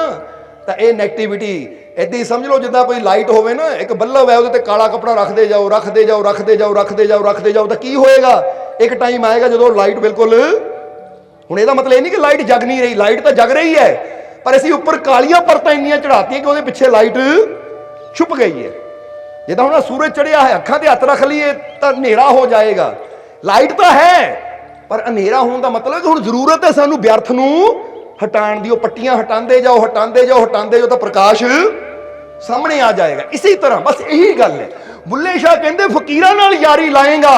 तो ये नैगेटिविटी इदां ही समझ लो जिद्दां कोई लाइट होवे ना, एक बल्ब है उहदे ते काला कपड़ा रखते जाओ रखते जाओ रखते जाओ रखते जाओ रखते जाओ, तो की होएगा? एक टाइम आएगा जो लाइट बिल्कुल, हुण इहदा मतलब ये नहीं कि लाइट जग नहीं रही, लाइट तो जग रही है, पर असीं उपर कालियां परतां इन्नियां चढ़ातियां कि उहदे पिछे लाइट छुप गई है। जिद्दां हुण सूरज चढ़िया है, अखां ते हत्थ रख लईए तां हनेरा हो जाएगा। लाइट तो है पर हनेरा होने का मतलब कि हुण जरूरत है सानू व्यर्थ नूं हटाण दी। पट्टियां हटांदे जाओ हटांदे जाओ हटांदे जाओ, तो प्रकाश सामने आ जाएगा। इसी तरह बस यही गल है। बुल्ले शाह कहंदे फकीरां नाल यारी लाएगा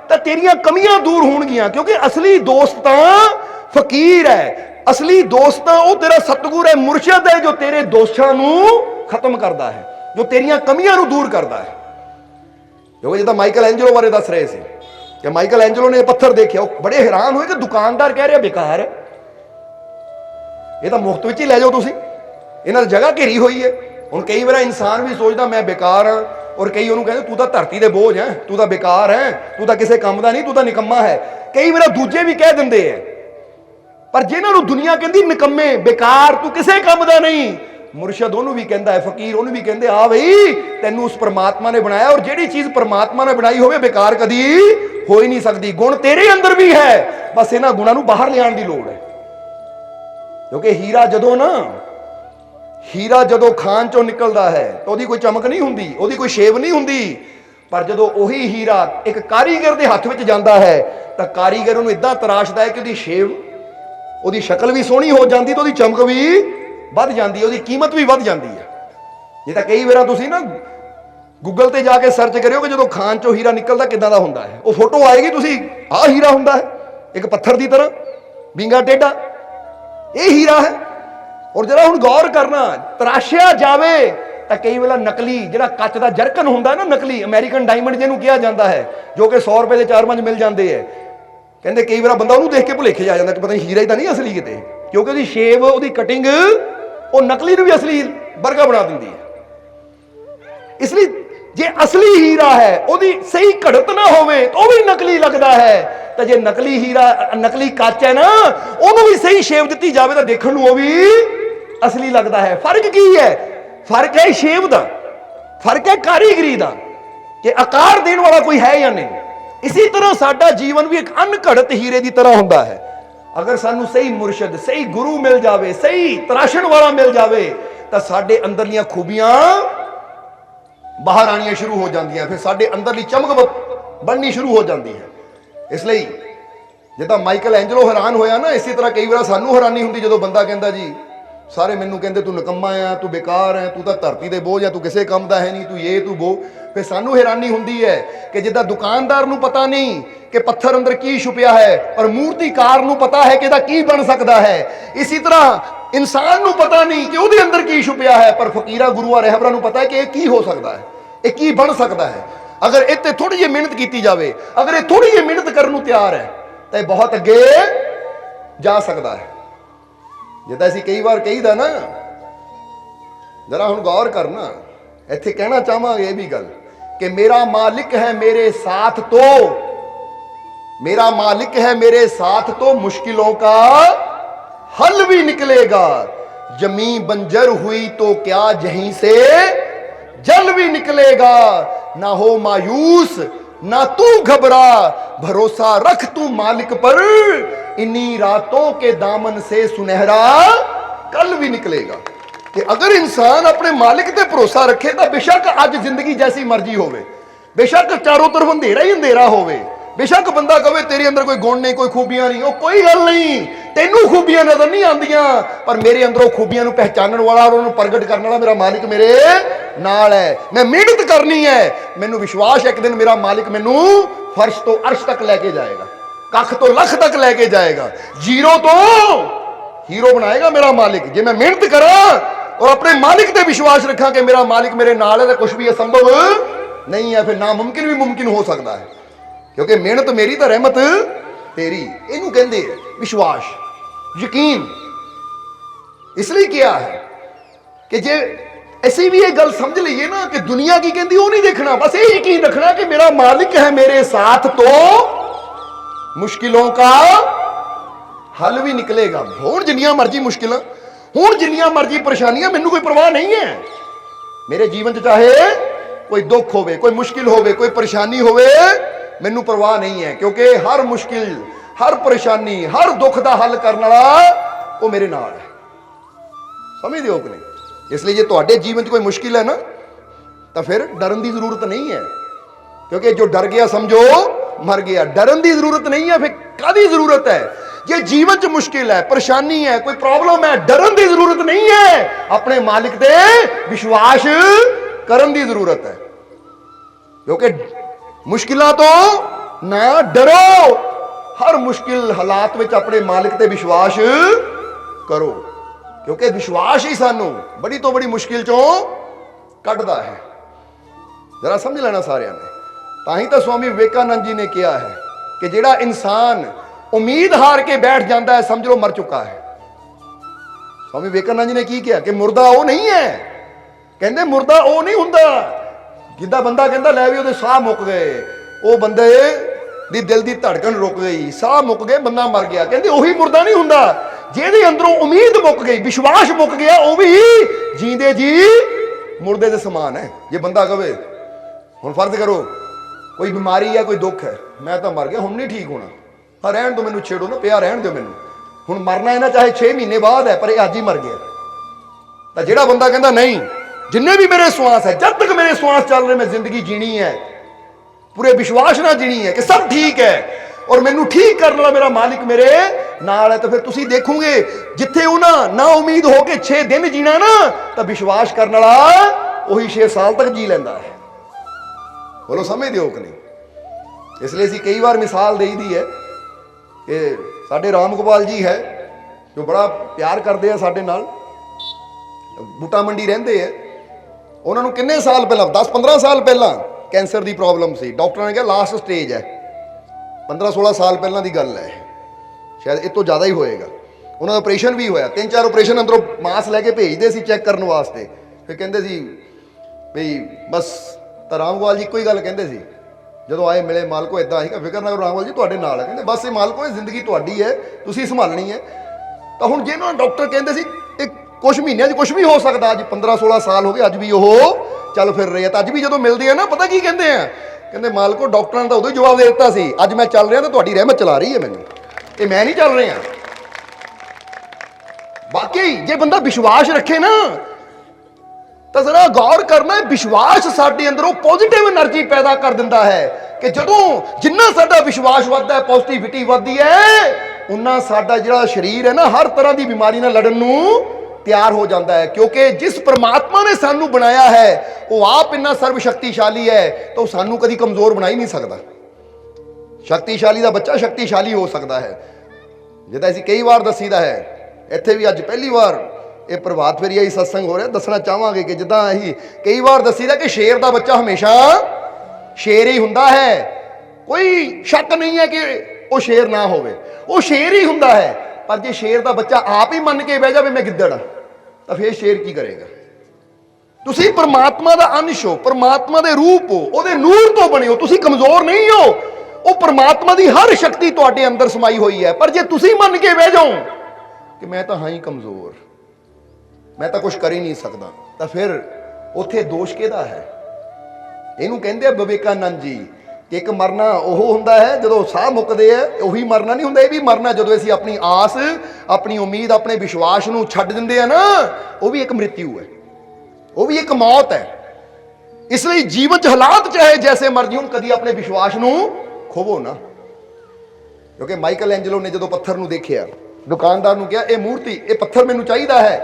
तो तेरियां कमियां दूर होणगियां, क्योंकि असली दोस्त तां फकीर है, असली दोस्त वो तेरा सतगुर है, मुर्शद है, जो तेरे दोषां नूं खत्म करता है, जो तेरियां कमियां नूं दूर करता है। क्योंकि जिद्दां माइकल एंजलो बारे दस रहे थे कि माइकल एंजलो ने पत्थर देखे, बड़े हैरान हुए कि दुकानदार कह रहा बेकार है, ये तो मुफ्त विच ही लै जाओ तुसीं, इन्हां दी जगह घेरी हुई है। हुण कई बार इंसान भी सोचदा मैं बेकार हाँ, और कई उन्होंने कहते तू तो धरती दे बोझ है, तू तो बेकार है, तू तो किसी काम का नहीं, तू तो निकम्मा है। कई बार दूजे भी कह देंगे है, पर जिन्होंने दुनिया कहती निकम्मे बेकार तू किसी काम का नहीं, मुर्शद उन्होंने भी कहता है, फकीर उन्होंने भी कहते आ बई तेनू उस परमात्मा ने बनाया, और जिहड़ी चीज़ परमात्मा ने बनाई होवे बेकार कदी हो ही नहीं सकती। गुण तेरे अंदर भी है, बस इन्हां गुणां नूं बाहर लियाण दी लोड़ है। क्योंकि हीरा जदों खान चों निकलता है तो उसकी कोई चमक नहीं हुंदी, उसकी कोई शेव नहीं हुंदी, पर जदों उही हीरा एक कारीगर के हाथ में जाता है तो कारीगर उन्हें इदां तराशदा है कि उसकी शेव, उसकी शक्ल भी सोहनी हो जाती, तो उसकी चमक भी बढ़ जाती है, उसकी कीमत भी बढ़ जाती है। ये तो कई बार तुसीं ना गूगल ते जाके सर्च करियो कि जदों खान चों हीरा निकलता किदां दा हुंदा है, वो फोटो आएगी, तुसीं आ हीरा हुंदा है एक पत्थर की तरह बिंगा टेढ़ा, ये हीरा है। और जरा हुण गौर करना, तराशिया जावे तो कई वेला नकली जिहड़ा कच दा जरकन हुंदा है ना, नकली अमेरिकन डायमंड जिहनूं कहा जाता है, जो कि 100 रुपए के 4-5 मिल जाते हैं, कहते कई बार बंदा उन्होंने देख के भुलेखे आ जाता कि पता नहीं हीरा ही तो नहीं असली किते, क्योंकि उसकी शेव उसकी कटिंग वो नकली भी असली वर्गा बना देती है। इसलिए जे असली हीरा है उसकी सही घड़त ना होवे तो भी नकली लगता है, तो जे नकली हीरा नकली कच है ना उन्होंने भी सही शेव दी जाए तो देखने वो भी असली लगता है। फर्क की है? फर्क है शेव का, फर्क है कारीगरी का, कि आकार देने वाला कोई है या नहीं। इसी तरह साडा जीवन भी एक अनघड़त हीरे की तरह होता है। अगर सानू सही मुर्शद सही गुरु मिल जाए, सही तराशण वाला मिल जाए, तो साडे अंदरलियां खूबियां बाहर आनियां शुरू हो जांदियां, फिर साडे अंदरली चमक बननी शुरू हो जाती है। इसलिए जिद्दां माइकल एंजलो हैरान होया ना, इसी तरह कई बार सानू हैरानी हुंदी जदों बंदा कहंदा जी ਸਾਰੇ ਮੈਨੂੰ ਕਹਿੰਦੇ ਤੂੰ ਨਿਕੰਮਾ ਆ, ਤੂੰ ਬੇਕਾਰ ਹੈ, ਤੂੰ ਤਾਂ ਧਰਤੀ ਦੇ ਬੋਝ ਆ, ਤੂੰ ਕਿਸੇ ਕੰਮ ਦਾ ਹੈ ਨਹੀਂ, ਤੂੰ ਇਹ ਤੂੰ ਉਹ। ਫਿਰ ਸਾਨੂੰ ਹੈਰਾਨੀ ਹੁੰਦੀ ਹੈ ਕਿ ਜਿੱਦਾਂ ਦੁਕਾਨਦਾਰ ਨੂੰ ਪਤਾ ਨਹੀਂ ਕਿ ਪੱਥਰ ਅੰਦਰ ਕੀ ਛੁਪਿਆ ਹੈ, ਪਰ ਮੂਰਤੀਕਾਰ ਨੂੰ ਪਤਾ ਹੈ ਕਿ ਇਹਦਾ ਕੀ ਬਣ ਸਕਦਾ ਹੈ। ਇਸੇ ਤਰ੍ਹਾਂ ਇਨਸਾਨ ਨੂੰ ਪਤਾ ਨਹੀਂ ਕਿ ਉਹਦੇ ਅੰਦਰ ਕੀ ਛੁਪਿਆ ਹੈ, ਪਰ ਫਕੀਰਾਂ ਗੁਰੂਆਂ ਰਹਿਬਰਾਂ ਨੂੰ ਪਤਾ ਹੈ ਕਿ ਇਹ ਕੀ ਹੋ ਸਕਦਾ ਹੈ, ਇਹ ਕੀ ਬਣ ਸਕਦਾ ਹੈ। ਅਗਰ ਇਹ ਤੇ ਥੋੜੀ ਜਿਹੀ ਮਿਹਨਤ ਕੀਤੀ ਜਾਵੇ, ਅਗਰ ਇਹ ਥੋੜੀ ਜਿਹੀ ਮਿਹਨਤ ਕਰਨ ਨੂੰ ਤਿਆਰ ਹੈ ਤਾਂ ਇਹ ਬਹੁਤ ਅੱਗੇ ਜਾ ਸਕਦਾ ਹੈ। ਜਿੱਦਾਂ ਅਸੀਂ ਕਈ ਵਾਰ ਕਹੀਦਾ ਨਾ, ਜਰਾ ਹੁਣ ਗੌਰ ਕਰਨਾ, ਇੱਥੇ ਕਹਿਣਾ ਚਾਹਾਂਗੇ ਇਹ ਵੀ ਗੱਲ कि मेरा मालिक है मेरे साथ तो, मेरा मालिक है मेरे साथ तो मुश्किलों का हल भी निकलेगा। जमीन बंजर हुई तो क्या यहीं से जल भी निकलेगा। ना हो मायूस ना तू घबरा, भरोसा रख तू मालिक पर, इन्हीं रातों के दामन से सुनहरा कल भी निकलेगा। कि अगर इंसान अपने मालिक ते भरोसा रखे तो बेशक अज जिंदगी जैसी मर्जी होवे, बेशक चारों तरफ अंधेरा ही अंधेरा होवे, बेशक बंदा कहे तेरे अंदर कोई गुण नहीं, कोई खूबियां नहीं, कोई गल नहीं, तेनू खूबियां नजर नहीं आंदियां, पर मेरे अंदरों खूबियां नू पहचानने वाला और उन्हें प्रगट करने वाला मेरा मालिक मेरे नाल है। मैं मेहनत करनी है, मैनू विश्वास है एक दिन मेरा मालिक मैनू फर्श तो अर्श तक लेके जाएगा, कख तो लख तक लेके जाएगा, जीरो तो हीरो बनाएगा मेरा मालिक। जे मैं मेहनत करा और अपने मालिक पे विश्वास रखा कि मेरा मालिक मेरे नाल है, तो कुछ भी असंभव नहीं है, फिर नामुमकिन भी मुमकिन हो सकता है, क्योंकि मेहनत मेरी तो रहमत तेरी। इनू कहते विश्वास, यकीन। इसलिए क्या है कि जे ऐसी भी एक गल समझ लीए ना कि दुनिया की कहती वो नहीं देखना, बस ये यकीन रखना कि मेरा मालिक है मेरे साथ तो मुश्किलों का हल भी निकलेगा। होर जिन्नियां मर्जी मुश्किल, हुण जिन्नियां मर्जी परेशानियां, मैनू कोई परवाह नहीं है। मेरे जीवन च चाहे कोई दुख होवे, कोई मुश्किल होवे, कोई परेशानी होवे, मैनू परवाह नहीं है, क्योंकि हर मुश्किल, हर परेशानी, हर दुख का हल करने वाला वो मेरे नाल है। समझदे हो कि नहीं? इसलिए जे तुहाडे जीवन च कोई मुश्किल है ना, तो फिर डरन की जरूरत नहीं है, क्योंकि जो डर गया समझो मर गया। डरन की जरूरत नहीं है, फिर कादी जरूरत है? ये जीवन च मुश्किल है, परेशानी है, कोई प्रॉब्लम है, डरन की जरूरत नहीं है, अपने मालिक पे विश्वास करन की जरूरत है। क्योंकि मुश्किलां तो ना डरो, हर मुश्किल हालात में अपने मालिक पे विश्वास करो, क्योंकि विश्वास ही सानू बड़ी तो बड़ी मुश्किल चों कढ़दा है। जरा समझ लेना सारिਆਂ ने। ताही तो स्वामी विवेकानंद जी ने कहा है कि जिहड़ा इंसान उम्मीद हार के बैठ जाता है, समझ लो मर चुका है। स्वामी विवेकानंद जी ने की किया कि मुर्दा वो नहीं है, कहते मुर्दा वो नहीं हुंदा जिद्दां बंदा कहता लै भी उहदे साह मुक गए, वो बंदे दी दिल दी धड़कन रुक गई, साह मुक गए, बंदा मर गया, कहते उही मुर्दा नहीं हुंदा जिहदे अंदरों उम्मीद मुक गई, विश्वास मुक गया, वो भी जींदे जी मुर्दे दे समान है। जे बंदा कहे हुण फर्ज करो कोई बीमारी है, कोई दुख है, मैं तो मर गया, हुण नहीं ठीक होना, हाँ रहन दो, मैनू छेड़ो ना, पिया रहन दो, मैनू हुण मरना है ना, चाहे 6 महीने बाद है, पर यह अज ही मर गया। तो जिहड़ा बंदा कहता नहीं, जिन्ने भी मेरे श्वास है, जब तक मेरे श्वास चल रहे मैं जिंदगी जीनी है, पूरे विश्वास ना जीनी है कि सब ठीक है और मैनू ठीक करने वाला मेरा मालिक मेरे नाल है, तो फिर तुसीं देखोगे जिथे उन्हां ना उम्मीद हो के 6 दिन जीना ना, तो विश्वास करने वाला वही 6 साल तक जी लैंदा है। बोलो समझदे हो कि नहीं? इसलिए असीं कई बार मिसाल देई दी है कि साडे राम गोपाल जी है जो बड़ा प्यार करते हैं साडे नाल, बूटा मंडी रहंदे है, उन्होंने किन्ने साल पहला 10-15 साल पहला कैंसर की प्रॉब्लम सी, डॉक्टर ने कहा लास्ट स्टेज है, 15-16 साल पहला की गल है, शायद इस तो ज़्यादा ही होएगा। उन्होंने ऑपरेशन भी होया, 3-4 ऑपरेशन अंदरों मास लैके भेजते सी चैक करने वास्ते, फिर कहते सी बई बस। तो राम गोपाल जी कोई गल कहते सी ਜਦੋਂ ਆਏ ਮਿਲੇ ਮਾਲਕੋ ਇਦਾਂ ਹੀ ਫਿਕਰ ਨਾ ਕਰੋ ਰਾਮਵਾਲ ਜੀ ਤੁਹਾਡੇ ਨਾਲ ਹੈ, ਕਹਿੰਦੇ ਬਸ ਇਹ ਮਾਲਕੋ ਇਹ ਜ਼ਿੰਦਗੀ ਤੁਹਾਡੀ ਹੈ, ਤੁਸੀਂ ਸੰਭਾਲਣੀ ਹੈ। ਤਾਂ ਹੁਣ ਜੇ ਨਾ ਡਾਕਟਰ ਕਹਿੰਦੇ ਸੀ ਇਹ ਕੁਝ ਮਹੀਨਿਆਂ 'ਚ ਕੁਝ ਵੀ ਹੋ ਸਕਦਾ, ਅੱਜ 15-16 ਸਾਲ ਹੋ ਗਏ, ਅੱਜ ਵੀ ਉਹ ਚੱਲ ਫਿਰ ਰਹੇ ਆ, ਤਾਂ ਅੱਜ ਵੀ ਜਦੋਂ ਮਿਲਦੇ ਆ ਨਾ ਪਤਾ ਕੀ ਕਹਿੰਦੇ ਆ, ਕਹਿੰਦੇ ਮਾਲਕੋ ਡਾਕਟਰਾਂ ਨੇ ਤਾਂ ਉਦੋਂ ਹੀ ਜਵਾਬ ਦੇ ਦਿੱਤਾ ਸੀ, ਅੱਜ ਮੈਂ ਚੱਲ ਰਿਹਾ ਤਾਂ ਤੁਹਾਡੀ ਰਹਿਮਤ ਚਲਾ ਰਹੀ ਹੈ ਮੈਨੂੰ, ਇਹ ਮੈਂ ਨਹੀਂ ਚੱਲ ਰਿਹਾ। ਵਾਕਈ ਜੇ ਬੰਦਾ ਵਿਸ਼ਵਾਸ ਰੱਖੇ ਨਾ तो जरा गौर करना, विश्वास साडे अंदरों पॉजिटिव एनर्जी पैदा कर दिंदा है कि जदों जिन्ना साडा विश्वास वधदा है, पॉजिटिविटी वधदी है, उन्ना साडा जिहड़ा शरीर है ना हर तरह की बीमारी नाल लड़न नूं ਤਿਆਰ ਹੋ ਜਾਂਦਾ ਹੈ, ਕਿਉਂਕਿ ਜਿਸ ਪਰਮਾਤਮਾ ਨੇ ਸਾਨੂੰ ਬਣਾਇਆ ਹੈ ਉਹ ਆਪ ਇੰਨਾ ਸਰਵ ਸ਼ਕਤੀਸ਼ਾਲੀ ਹੈ ਤਾਂ ਉਹ ਸਾਨੂੰ ਕਦੀ ਕਮਜ਼ੋਰ ਬਣਾ ਹੀ ਨਹੀਂ ਸਕਦਾ। ਸ਼ਕਤੀਸ਼ਾਲੀ ਦਾ ਬੱਚਾ ਸ਼ਕਤੀਸ਼ਾਲੀ ਹੋ ਸਕਦਾ ਹੈ। ਜਿੱਦਾਂ ਅਸੀਂ ਕਈ ਵਾਰ ਦੱਸੀਦਾ ਹੈ, ਇੱਥੇ ਵੀ ਅੱਜ ਪਹਿਲੀ ਵਾਰ ਇਹ ਪ੍ਰਭਾਤ ਫੇਰੀ ਆਈ ਸਤਸੰਗ ਹੋ ਰਿਹਾ, ਦੱਸਣਾ ਚਾਹਾਂਗੇ ਕਿ ਜਿੱਦਾਂ ਅਸੀਂ ਕਈ ਵਾਰ ਦੱਸੀਦਾ ਕਿ ਸ਼ੇਰ ਦਾ ਬੱਚਾ ਹਮੇਸ਼ਾ ਸ਼ੇਰ ਹੀ ਹੁੰਦਾ ਹੈ। ਕੋਈ ਸ਼ੱਕ ਨਹੀਂ ਹੈ ਕਿ ਉਹ ਸ਼ੇਰ ਨਾ ਹੋਵੇ, ਉਹ ਸ਼ੇਰ ਹੀ ਹੁੰਦਾ ਹੈ। ਪਰ ਜੇ ਸ਼ੇਰ ਦਾ ਬੱਚਾ ਆਪ ਹੀ ਮੰਨ ਕੇ ਬਹਿ ਜਾਵੇ ਮੈਂ ਗਿੱਦੜ ਹਾਂ, ਤਾਂ ਫਿਰ ਸ਼ੇਰ ਕੀ ਕਰੇਗਾ? ਤੁਸੀਂ ਪਰਮਾਤਮਾ ਦਾ ਅੰਸ਼ ਹੋ, ਪਰਮਾਤਮਾ ਦੇ ਰੂਪ ਹੋ, ਉਹਦੇ ਨੂਰ ਤੋਂ ਬਣੇ ਹੋ, ਤੁਸੀਂ ਕਮਜ਼ੋਰ ਨਹੀਂ ਹੋ। ਉਹ ਪਰਮਾਤਮਾ ਦੀ ਹਰ ਸ਼ਕਤੀ ਤੁਹਾਡੇ ਅੰਦਰ ਸਮਾਈ ਹੋਈ ਹੈ। ਪਰ ਜੇ ਤੁਸੀਂ ਮੰਨ ਕੇ ਬਹਿ ਜਾਓ ਕਿ ਮੈਂ ਤਾਂ ਹਾਂ ਹੀ ਕਮਜ਼ੋਰ, ਮੈਂ ਤਾਂ ਕੁਝ ਕਰ ਹੀ ਨਹੀਂ ਸਕਦਾ, ਤਾਂ ਫਿਰ ਉੱਥੇ ਦੋਸ਼ ਕਿਹਦਾ ਹੈ? ਇਹਨੂੰ ਕਹਿੰਦੇ ਆ ਵਿਵੇਕਾਨੰਦ ਜੀ ਕਿ ਇੱਕ ਮਰਨਾ ਉਹ ਹੁੰਦਾ ਹੈ ਜਦੋਂ ਸਾਹ ਮੁੱਕਦੇ ਆ, ਉਹੀ ਮਰਨਾ ਨਹੀਂ ਹੁੰਦਾ। ਇਹ ਵੀ ਮਰਨਾ ਜਦੋਂ ਅਸੀਂ ਆਪਣੀ ਆਸ, ਆਪਣੀ ਉਮੀਦ, ਆਪਣੇ ਵਿਸ਼ਵਾਸ ਨੂੰ ਛੱਡ ਦਿੰਦੇ ਆ ਨਾ, ਉਹ ਵੀ ਇੱਕ ਮ੍ਰਿਤਿੂ ਹੈ, ਉਹ ਵੀ ਇੱਕ ਮੌਤ ਹੈ। ਇਸ ਲਈ ਜੀਵਨ 'ਚ ਹਾਲਾਤ ਚਾਹੇ ਜੈਸੇ ਮਰਜ਼ੀ ਹੋਣ, ਕਦੀ ਆਪਣੇ ਵਿਸ਼ਵਾਸ ਨੂੰ ਖੋਵੋ ਨਾ। ਕਿਉਂਕਿ ਮਾਈਕਲ ਐਂਜਲੋ ਨੇ ਜਦੋਂ ਪੱਥਰ ਨੂੰ ਦੇਖਿਆ, ਦੁਕਾਨਦਾਰ ਨੂੰ ਕਿਹਾ ਇਹ ਮੂਰਤੀ, ਇਹ ਪੱਥਰ ਮੈਨੂੰ ਚਾਹੀਦਾ ਹੈ।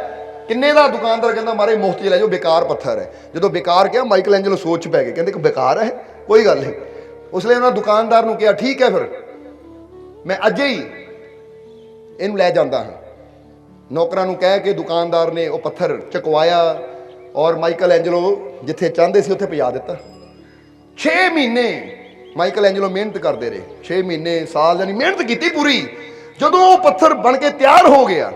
ਕਿੰਨੇ ਦਾ? ਦੁਕਾਨਦਾਰ ਕਹਿੰਦਾ ਮਾਰੇ ਮੁਫਤ 'ਚ ਲੈ ਜਾਓ, ਬੇਕਾਰ ਪੱਥਰ ਹੈ। ਜਦੋਂ ਬੇਕਾਰ ਕਿਹਾ, ਮਾਈਕਲ ਐਂਜਲੋ ਸੋਚ 'ਚ ਪੈ ਗਏ, ਕਹਿੰਦੇ ਕਿ ਬੇਕਾਰ ਹੈ, ਕੋਈ ਗੱਲ ਨਹੀਂ। ਉਸ ਲਈ ਉਹਨਾਂ ਦੁਕਾਨਦਾਰ ਨੂੰ ਕਿਹਾ ਠੀਕ ਹੈ, ਫਿਰ ਮੈਂ ਅੱਜ ਹੀ ਇਹਨੂੰ ਲੈ ਜਾਂਦਾ ਹਾਂ। ਨੌਕਰਾਂ ਨੂੰ ਕਹਿ ਕੇ ਦੁਕਾਨਦਾਰ ਨੇ ਉਹ ਪੱਥਰ ਚੁਕਵਾਇਆ ਔਰ ਮਾਈਕਲ ਐਂਜਲੋ ਜਿੱਥੇ ਚਾਹੁੰਦੇ ਸੀ ਉੱਥੇ ਪਹੁੰਚਾ ਦਿੱਤਾ। 6 ਮਹੀਨੇ ਮਾਈਕਲ ਐਂਜਲੋ ਮਿਹਨਤ ਕਰਦੇ ਰਹੇ, 6 ਮਹੀਨੇ, ਸਾਲ, ਯਾਨੀ ਮਿਹਨਤ ਕੀਤੀ ਪੂਰੀ। ਜਦੋਂ ਉਹ ਪੱਥਰ ਬਣ ਕੇ ਤਿਆਰ ਹੋ ਗਿਆ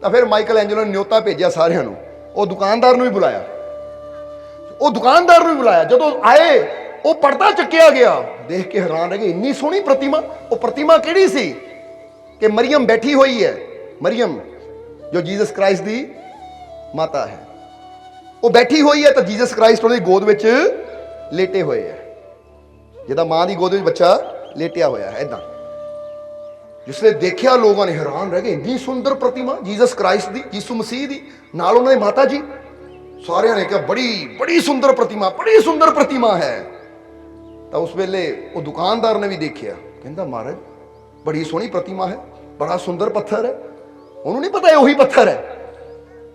ਤਾਂ ਫਿਰ ਮਾਈਕਲ ਐਂਜਲੋ ਨੇ ਨਿਯੋਤਾ ਭੇਜਿਆ ਸਾਰਿਆਂ ਨੂੰ, ਉਹ ਦੁਕਾਨਦਾਰ ਨੂੰ ਵੀ ਬੁਲਾਇਆ, ਉਹ ਦੁਕਾਨਦਾਰ ਨੂੰ ਵੀ ਬੁਲਾਇਆ। ਜਦੋਂ ਆਏ ਉਹ ਪਰਦਾ ਚੱਕਿਆ ਗਿਆ, ਦੇਖ ਕੇ ਹੈਰਾਨ ਰਹਿ ਗਏ, ਇੰਨੀ ਸੋਹਣੀ ਪ੍ਰਤਿਮਾ। ਉਹ ਪ੍ਰਤਿਮਾ ਕਿਹੜੀ ਸੀ? ਕਿ ਮਰੀਅਮ ਬੈਠੀ ਹੋਈ ਹੈ, ਮਰੀਅਮ ਜੋ ਜੀਸਸ ਕ੍ਰਾਈਸਟ ਦੀ ਮਾਤਾ ਹੈ, ਉਹ ਬੈਠੀ ਹੋਈ ਹੈ ਤਾਂ ਜੀਸਸ ਕ੍ਰਾਈਸਟ ਉਹਦੀ ਗੋਦ ਵਿੱਚ ਲੇਟੇ ਹੋਏ ਹੈ, ਜਿੱਦਾਂ ਮਾਂ ਦੀ ਗੋਦ ਵਿੱਚ ਬੱਚਾ ਲੇਟਿਆ ਹੋਇਆ ਹੈ ਏਦਾਂ। ਜਿਸਲੇ ਦੇਖਿਆ ਲੋਕਾਂ ਨੇ ਹੈਰਾਨ ਰਹਿ ਗਏ, ਇੰਨੀ ਸੁੰਦਰ ਪ੍ਰਤਿਮਾ ਜੀਸਸ ਕ੍ਰਾਈਸਟ ਦੀ, ਯਿਸੂ ਮਸੀਹ ਦੀ, ਨਾਲ ਉਹਨਾਂ ਦੀ ਮਾਤਾ ਜੀ। ਸਾਰਿਆਂ ਨੇ ਕਿਹਾ ਬੜੀ ਬੜੀ ਸੁੰਦਰ ਪ੍ਰਤਿਮਾ, ਬੜੀ ਸੁੰਦਰ ਪ੍ਰਤਿਮਾ ਹੈ। ਤਾਂ ਉਸ ਵੇਲੇ ਉਹ ਦੁਕਾਨਦਾਰ ਨੇ ਵੀ ਦੇਖਿਆ, ਕਹਿੰਦਾ ਮਹਾਰਾਜ ਬੜੀ ਸੋਹਣੀ ਪ੍ਰਤਿਮਾ ਹੈ, ਬੜਾ ਸੁੰਦਰ ਪੱਥਰ ਹੈ। ਉਹਨੂੰ ਨਹੀਂ ਪਤਾ ਇਹ ਉਹੀ ਪੱਥਰ ਹੈ,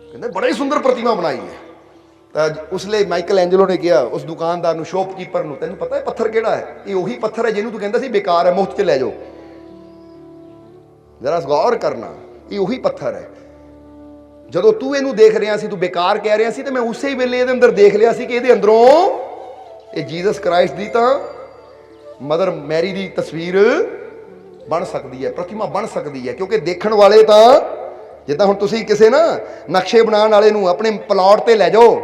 ਕਹਿੰਦੇ ਬੜਾ ਹੀ ਸੁੰਦਰ ਪ੍ਰਤਿਮਾ ਬਣਾਈ ਹੈ। ਤਾਂ ਉਸ ਲਈ ਮਾਈਕਲ ਐਂਜਲੋ ਨੇ ਕਿਹਾ ਉਸ ਦੁਕਾਨਦਾਰ ਨੂੰ, ਸ਼ੌਪਕੀਪਰ ਨੂੰ, ਤੈਨੂੰ ਪਤਾ ਹੈ ਪੱਥਰ ਕਿਹੜਾ ਹੈ? ਇਹ ਉਹੀ ਪੱਥਰ ਹੈ ਜਿਹਨੂੰ ਤੂੰ ਕਹਿੰਦਾ ਸੀ ਬੇਕਾਰ ਹੈ, ਮੁਫਤ 'ਚ ਲੈ ਜਾਓ। ਜ਼ਰਾ ਗੌਰ ਕਰਨਾ, ਇਹ ਉਹੀ ਪੱਥਰ ਹੈ। ਜਦੋਂ ਤੂੰ ਇਹਨੂੰ ਦੇਖ ਰਿਹਾ ਸੀ, ਤੂੰ ਬੇਕਾਰ ਕਹਿ ਰਿਹਾ ਸੀ, ਤੇ ਮੈਂ ਉਸੇ ਵੇਲੇ ਇਹਦੇ ਅੰਦਰ ਦੇਖ ਲਿਆ ਸੀ ਕਿ ਇਹਦੇ ਅੰਦਰੋਂ ਇਹ ਜੀਸਸ ਕ੍ਰਾਈਸਟ ਦੀ ਤਾਂ ਮਦਰ ਮੈਰੀ ਦੀ ਤਸਵੀਰ ਬਣ ਸਕਦੀ ਹੈ, ਪ੍ਰਤਿਮਾ ਬਣ ਸਕਦੀ ਹੈ। ਕਿਉਂਕਿ ਦੇਖਣ ਵਾਲੇ ਤਾਂ, ਜਿੱਦਾਂ ਹੁਣ ਤੁਸੀਂ ਕਿਸੇ ਨਾ ਨਕਸ਼ੇ ਬਣਾਉਣ ਵਾਲੇ ਨੂੰ ਆਪਣੇ ਪਲਾਟ ਤੇ ਲੈ ਜਾਓ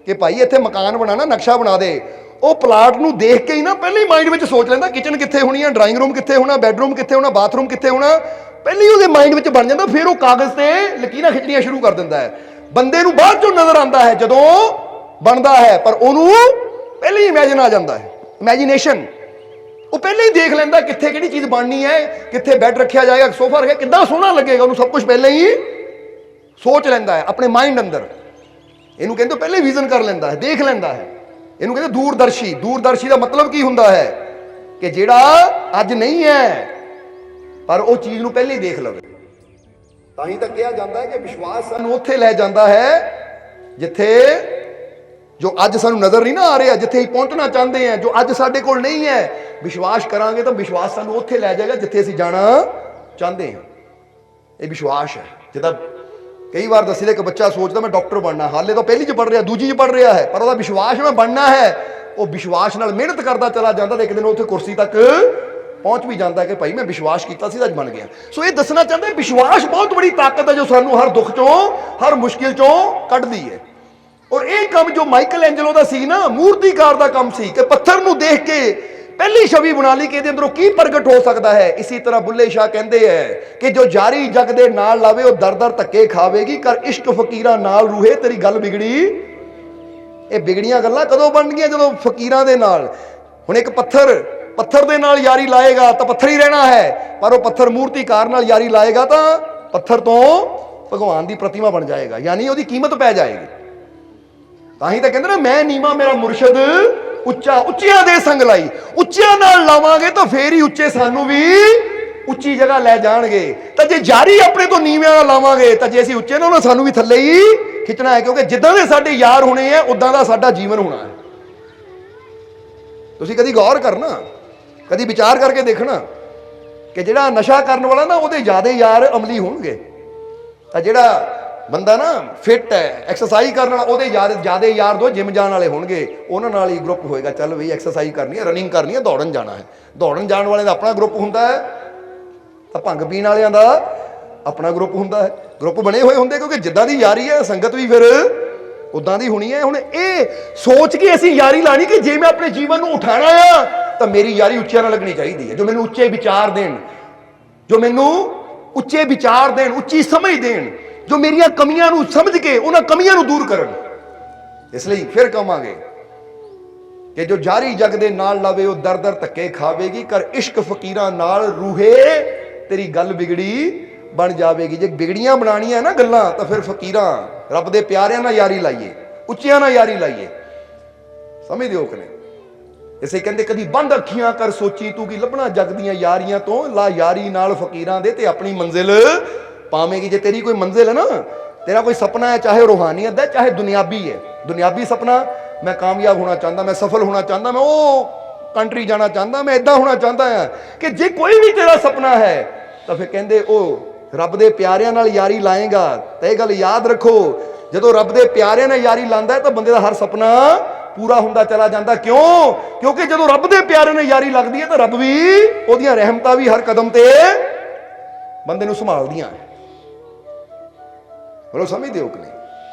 ਕਿ ਭਾਈ ਇੱਥੇ ਮਕਾਨ ਬਣਾਉਣਾ, ਨਕਸ਼ਾ ਬਣਾ ਦੇ, ਉਹ ਪਲਾਟ ਨੂੰ ਦੇਖ ਕੇ ਹੀ ਨਾ ਪਹਿਲੇ ਹੀ ਮਾਈਂਡ ਵਿੱਚ ਸੋਚ ਲੈਂਦਾ ਕਿਚਨ ਕਿੱਥੇ ਹੋਣੀ ਹੈ, ਡਰਾਇੰਗ ਰੂਮ ਕਿੱਥੇ ਹੋਣਾ, ਬੈਡਰੂਮ ਕਿੱਥੇ ਹੋਣਾ, ਬਾਥਰੂਮ ਕਿੱਥੇ ਹੋਣਾ, ਪਹਿਲੇ ਹੀ ਉਹਦੇ ਮਾਈਂਡ ਵਿੱਚ ਬਣ ਜਾਂਦਾ। ਫਿਰ ਉਹ ਕਾਗਜ਼ ਤੇ ਲਕੀਰਾਂ ਖਿੱਚਣੀਆਂ ਸ਼ੁਰੂ ਕਰ ਦਿੰਦਾ ਹੈ। ਬੰਦੇ ਨੂੰ ਬਾਅਦ ਚੋਂ ਨਜ਼ਰ ਆਉਂਦਾ ਹੈ ਜਦੋਂ ਬਣਦਾ ਹੈ, ਪਰ ਉਹਨੂੰ ਪਹਿਲੇ ਹੀ ਇਮੇਜਿਨ ਆ ਜਾਂਦਾ ਹੈ, ਇਮੇਜਿਨੇਸ਼ਨ। ਉਹ ਪਹਿਲੇ ਹੀ ਦੇਖ ਲੈਂਦਾ ਕਿੱਥੇ ਕਿਹੜੀ ਚੀਜ਼ ਬਣਨੀ ਹੈ, ਕਿੱਥੇ ਬੈੱਡ ਰੱਖਿਆ ਜਾਏਗਾ, ਸੋਫਾ ਰੱਖਿਆ, ਕਿੱਦਾਂ ਸੋਹਣਾ ਲੱਗੇਗਾ, ਉਹਨੂੰ ਸਭ ਕੁਝ ਪਹਿਲੇ ਹੀ ਸੋਚ ਲੈਂਦਾ ਹੈ ਆਪਣੇ ਮਾਈਂਡ ਅੰਦਰ। ਇਹਨੂੰ ਕਹਿੰਦੇ ਪਹਿਲੇ ਵਿਜ਼ਨ ਕਰ ਲੈਂਦਾ ਹੈ, ਦੇਖ ਲੈਂਦਾ ਹੈ। ਇਹਨੂੰ ਕਹਿੰਦੇ ਦੂਰਦਰਸ਼ੀ। ਦੂਰਦਰਸ਼ੀ ਦਾ ਮਤਲਬ ਕੀ ਹੁੰਦਾ ਹੈ? ਕਿ ਜਿਹੜਾ ਅੱਜ ਨਹੀਂ ਹੈ ਪਰ ਉਹ ਚੀਜ਼ ਨੂੰ ਪਹਿਲੇ ਹੀ ਦੇਖ ਲਵੇ। ਤਾਂ ਹੀ ਤਾਂ ਕਿਹਾ ਜਾਂਦਾ ਹੈ ਕਿ ਵਿਸ਼ਵਾਸ ਸਾਨੂੰ ਉੱਥੇ ਲੈ ਜਾਂਦਾ ਹੈ ਜਿੱਥੇ ਜੋ ਅੱਜ ਸਾਨੂੰ ਨਜ਼ਰ ਨਹੀਂ ਨਾ ਆ ਰਿਹਾ, ਜਿੱਥੇ ਅਸੀਂ ਪਹੁੰਚਣਾ ਚਾਹੁੰਦੇ ਹਾਂ, ਜੋ ਅੱਜ ਸਾਡੇ ਕੋਲ ਨਹੀਂ ਹੈ। ਵਿਸ਼ਵਾਸ ਕਰਾਂਗੇ ਤਾਂ ਵਿਸ਼ਵਾਸ ਸਾਨੂੰ ਉੱਥੇ ਲੈ ਜਾਏਗਾ ਜਿੱਥੇ ਅਸੀਂ ਜਾਣਾ ਚਾਹੁੰਦੇ ਹਾਂ। ਇਹ ਵਿਸ਼ਵਾਸ ਹੈ। ਜਿੱਦਾਂ ਕਈ ਵਾਰ ਦੱਸੀਦਾ ਕਿ ਬੱਚਾ ਸੋਚਦਾ ਮੈਂ ਡਾਕਟਰ ਬਣਨਾ, ਹਾਲੇ ਤਾਂ ਪਹਿਲੀ 'ਚ ਪੜ੍ਹ ਰਿਹਾ, ਦੂਜੀ 'ਚ ਪੜ੍ਹ ਰਿਹਾ ਹੈ, ਪਰ ਉਹਦਾ ਵਿਸ਼ਵਾਸ ਮੈਂ ਬਣਨਾ ਹੈ। ਉਹ ਵਿਸ਼ਵਾਸ ਨਾਲ ਮਿਹਨਤ ਕਰਦਾ ਚਲਾ ਜਾਂਦਾ ਤੇ ਇੱਕ ਦਿਨ ਉੱਥੇ ਕੁਰਸੀ ਤੱਕ ਪਹੁੰਚ ਵੀ ਜਾਂਦਾ ਕਿ ਭਾਈ ਮੈਂ ਵਿਸ਼ਵਾਸ ਕੀਤਾ ਸੀ, ਅੱਜ ਬਣ ਗਿਆ। ਸੋ ਇਹ ਦੱਸਣਾ ਚਾਹੁੰਦੇ ਵਿਸ਼ਵਾਸ ਬਹੁਤ ਬੜੀ ਤਾਕਤ ਹੈ ਜੋ ਸਾਨੂੰ ਹਰ ਦੁੱਖ ਚੋਂ, ਹਰ ਮੁਸ਼ਕਿਲ ਚੋਂ ਕੱਢਦੀ ਹੈ। ਔਰ ਇਹ ਕੰਮ ਜੋ ਮਾਈਕਲ ਐਂਜਲੋ ਦਾ ਸੀ ਨਾ, ਮੂਰਤੀਕਾਰ ਦਾ ਕੰਮ ਸੀ ਕਿ ਪੱਥਰ ਨੂੰ ਦੇਖ ਕੇ ਪਹਿਲੀ ਛਵੀ ਬਣਾ ਲਈ ਕਿ ਇਹਦੇ ਅੰਦਰੋਂ ਕੀ ਪ੍ਰਗਟ ਹੋ ਸਕਦਾ ਹੈ। ਇਸੇ ਤਰ੍ਹਾਂ ਬੁੱਲੇ ਸ਼ਾਹ ਕਹਿੰਦੇ ਹੈ ਕਿ ਜੋ ਜਾਰੀ ਜਗ ਦੇ ਨਾਲ ਲਾਵੇ ਉਹ ਦਰ ਦਰ ਧੱਕੇ ਖਾਵੇਗੀ, ਕਰ ਇਸ਼ਕ ਫਕੀਰਾਂ ਨਾਲ ਰੂਹੇ ਤੇਰੀ ਗੱਲ ਵਿਗੜੀ। ਇਹ ਵਿਗੜੀਆਂ ਗੱਲਾਂ ਕਦੋਂ ਬਣਨਗੀਆਂ? ਜਦੋਂ ਫਕੀਰਾਂ ਦੇ ਨਾਲ। ਹੁਣ ਇੱਕ ਪੱਥਰ ਦੇ ਨਾਲ ਯਾਰੀ ਲਾਏਗਾ ਤਾਂ ਪੱਥਰ ਹੀ ਰਹਿਣਾ ਹੈ, ਪਰ ਉਹ ਪੱਥਰ ਮੂਰਤੀਕਾਰ ਨਾਲ ਯਾਰੀ ਲਾਏਗਾ ਤਾਂ ਪੱਥਰ ਤੋਂ ਭਗਵਾਨ ਦੀ ਪ੍ਰਤਿਮਾ ਬਣ ਜਾਏਗਾ, ਯਾਨੀ ਉਹਦੀ ਕੀਮਤ ਪੈ ਜਾਏਗੀ। ਤਾਂ ਹੀ ਤਾਂ ਕਹਿੰਦੇ ਨਾ ਮੈਂ ਨੀਵਾਂ ਮੇਰਾ ਮੁਰਸ਼ਦ ਉੱਚਾ, ਉੱਚਿਆਂ ਦੇ ਸੰਗ ਲਾਈ। ਉੱਚਿਆਂ ਨਾਲ ਲਾਵਾਂਗੇ ਤਾਂ ਫੇਰ ਹੀ ਉੱਚੇ ਸਾਨੂੰ ਵੀ ਉੱਚੀ ਜਗ੍ਹਾ ਲੈ ਜਾਣਗੇ। ਤਾਂ ਜੇ ਯਾਰੀ ਆਪਣੇ ਤੋਂ ਨੀਵਿਆਂ ਨਾਲ ਲਾਵਾਂਗੇ ਤਾਂ ਜੇ ਅਸੀਂ ਉੱਚੇ ਨਾ ਉਹਨਾਂ ਸਾਨੂੰ ਵੀ ਥੱਲੇ ਹੀ ਖਿੱਚਣਾ ਹੈ, ਕਿਉਂਕਿ ਜਿੱਦਾਂ ਦੇ ਸਾਡੇ ਯਾਰ ਹੋਣੇ ਆ ਉਦਾਂ ਦਾ ਸਾਡਾ ਜੀਵਨ ਹੋਣਾ ਹੈ। ਤੁਸੀਂ ਕਦੀ ਗੌਰ ਕਰਨਾ, ਕਦੀ ਵਿਚਾਰ ਕਰਕੇ ਦੇਖਣਾ ਕਿ ਜਿਹੜਾ ਨਸ਼ਾ ਕਰਨ ਵਾਲਾ ਨਾ ਉਹਦੇ ਜ਼ਿਆਦਾ ਯਾਰ ਅਮਲੀ ਹੋਣਗੇ, ਤਾਂ ਜਿਹੜਾ ਬੰਦਾ ਨਾ ਫਿੱਟ ਹੈ ਐਕਸਰਸਾਈਜ਼ ਕਰਨ ਵਾਲਾ ਉਹਦੇ ਜ਼ਿਆਦਾ ਯਾਰ ਦੋ ਜਿਮ ਜਾਣ ਵਾਲੇ ਹੋਣਗੇ, ਉਹਨਾਂ ਨਾਲ ਹੀ ਗਰੁੱਪ ਹੋਏਗਾ। ਚੱਲ ਬਈ ਐਕਸਰਸਾਈਜ਼ ਕਰਨੀ ਹੈ, ਰਨਿੰਗ ਕਰਨੀ ਹੈ, ਦੌੜਨ ਜਾਣਾ ਹੈ। ਦੌੜਨ ਜਾਣ ਵਾਲੇ ਦਾ ਆਪਣਾ ਗਰੁੱਪ ਹੁੰਦਾ ਹੈ, ਤਾਂ ਭੰਗ ਪੀਣ ਵਾਲਿਆਂ ਦਾ ਆਪਣਾ ਗਰੁੱਪ ਹੁੰਦਾ ਹੈ। ਗਰੁੱਪ ਬਣੇ ਹੋਏ ਹੁੰਦੇ ਕਿਉਂਕਿ ਜਿੱਦਾਂ ਦੀ ਯਾਰੀ ਹੈ ਸੰਗਤ ਵੀ ਫਿਰ ਉਦਾਂ ਦੀ ਹੋਣੀ ਹੈ। ਹੁਣ ਇਹ ਸੋਚ ਕੇ ਅਸੀਂ ਯਾਰੀ ਲਾਣੀ ਕਿ ਜੇ ਮੈਂ ਆਪਣੇ ਜੀਵਨ ਨੂੰ ਉਠਾਣਾ ਆ ਤਾਂ ਮੇਰੀ ਯਾਰੀ ਉੱਚਿਆਂ ਨਾਲ ਲੱਗਣੀ ਚਾਹੀਦੀ ਹੈ, ਜੋ ਮੈਨੂੰ ਉੱਚੇ ਵਿਚਾਰ ਦੇਣ, ਜੋ ਮੈਨੂੰ ਉੱਚੇ ਵਿਚਾਰ ਦੇਣ, ਉੱਚੀ ਸਮਝ ਦੇਣ, ਜੋ ਮੇਰੀਆਂ ਕਮੀਆਂ ਨੂੰ ਸਮਝ ਕੇ ਉਹਨਾਂ ਕਮੀਆਂ ਨੂੰ ਦੂਰ ਕਰਨ। ਇਸ ਲਈ ਫਿਰ ਕਹਾਂਗੇ ਕਿ ਜੋ ਜਾਰੀ ਜਗ ਦੇ ਨਾਲ ਲਾਵੇ ਉਹ ਦਰ ਦਰ ਧੱਕੇ ਖਾਵੇਗੀ, ਕਰ ਇਸ਼ਕ ਫਕੀਰਾਂ ਨਾਲ ਰੂਹੇ ਤੇਰੀ ਗੱਲ ਵਿਗੜੀ ਬਣ ਜਾਵੇਗੀ। ਜੇ ਵਿਗੜੀਆਂ ਬਣਾਉਣੀਆਂ ਨਾ ਗੱਲਾਂ ਤਾਂ ਫਿਰ ਫਕੀਰਾਂ ਰੱਬ ਦੇ ਪਿਆਰਿਆਂ ਨਾਲ ਯਾਰੀ ਲਾਈਏ, ਉੱਚਿਆਂ ਨਾਲ ਯਾਰੀ ਲਾਈਏ। ਸਮਝਦੇ ਹੋ ਕਿ ਨਹੀਂ? ਇਸੇ ਕਹਿੰਦੇ ਕਦੀ ਬੰਦ ਅੱਖੀਆਂ ਕਰ ਸੋਚੀ ਤੂੰ ਕੀ ਲੱਭਣਾ ਜਗ ਦੀਆਂ ਯਾਰੀਆਂ ਤੋਂ, ਲਾ ਯਾਰੀ ਨਾਲ ਫਕੀਰਾਂ ਦੇ ਤੇ ਆਪਣੀ ਮੰਜ਼ਿਲ ਪਾਵੇਂਗੀ। ਜੇ ਤੇਰੀ ਕੋਈ ਮੰਜ਼ਿਲ ਹੈ ਨਾ, ਤੇਰਾ ਕੋਈ ਸੁਪਨਾ ਹੈ, ਚਾਹੇ ਰੂਹਾਨੀਅਤ ਦਾ ਚਾਹੇ ਦੁਨਿਆਵੀ ਹੈ, ਦੁਨਿਆਵੀ ਸੁਪਨਾ ਮੈਂ ਕਾਮਯਾਬ ਹੋਣਾ ਚਾਹੁੰਦਾ, ਮੈਂ ਸਫਲ ਹੋਣਾ ਚਾਹੁੰਦਾ, ਮੈਂ ਉਹ ਕੰਟਰੀ ਜਾਣਾ ਚਾਹੁੰਦਾ, ਮੈਂ ਇਦਾਂ ਹੋਣਾ ਚਾਹੁੰਦਾ ਹਾਂ, ਕਿ ਜੇ ਕੋਈ ਵੀ ਤੇਰਾ ਸੁਪਨਾ ਹੈ ਤਾਂ ਫਿਰ ਕਹਿੰਦੇ ਉਹ ਰੱਬ ਦੇ ਪਿਆਰਿਆਂ ਨਾਲ ਯਾਰੀ ਲਾਏਗਾ। ਤਾਂ ਇਹ ਗੱਲ ਯਾਦ ਰੱਖੋ, ਜਦੋਂ ਰੱਬ ਦੇ ਪਿਆਰਿਆਂ ਨਾਲ ਯਾਰੀ ਲਾਂਦਾ ਤਾਂ ਬੰਦੇ ਦਾ ਹਰ ਸੁਪਨਾ ਪੂਰਾ ਹੁੰਦਾ ਚਲਾ ਜਾਂਦਾ। ਕਿਉਂ? ਕਿਉਂਕਿ ਜਦੋਂ ਰੱਬ ਦੇ ਪਿਆਰਿਆਂ ਨਾਲ ਯਾਰੀ ਲੱਗਦੀ ਹੈ ਤਾਂ ਰੱਬ ਵੀ ਉਹਦੀਆਂ ਰਹਿਮਤਾਂ ਵੀ ਹਰ ਕਦਮ ਤੇ ਬੰਦੇ ਨੂੰ ਸੰਭਾਲਦੀਆਂ। ਬੋਲੋ ਸਮਝਦੇ ਹੋ ਕਿ ਨਹੀਂ?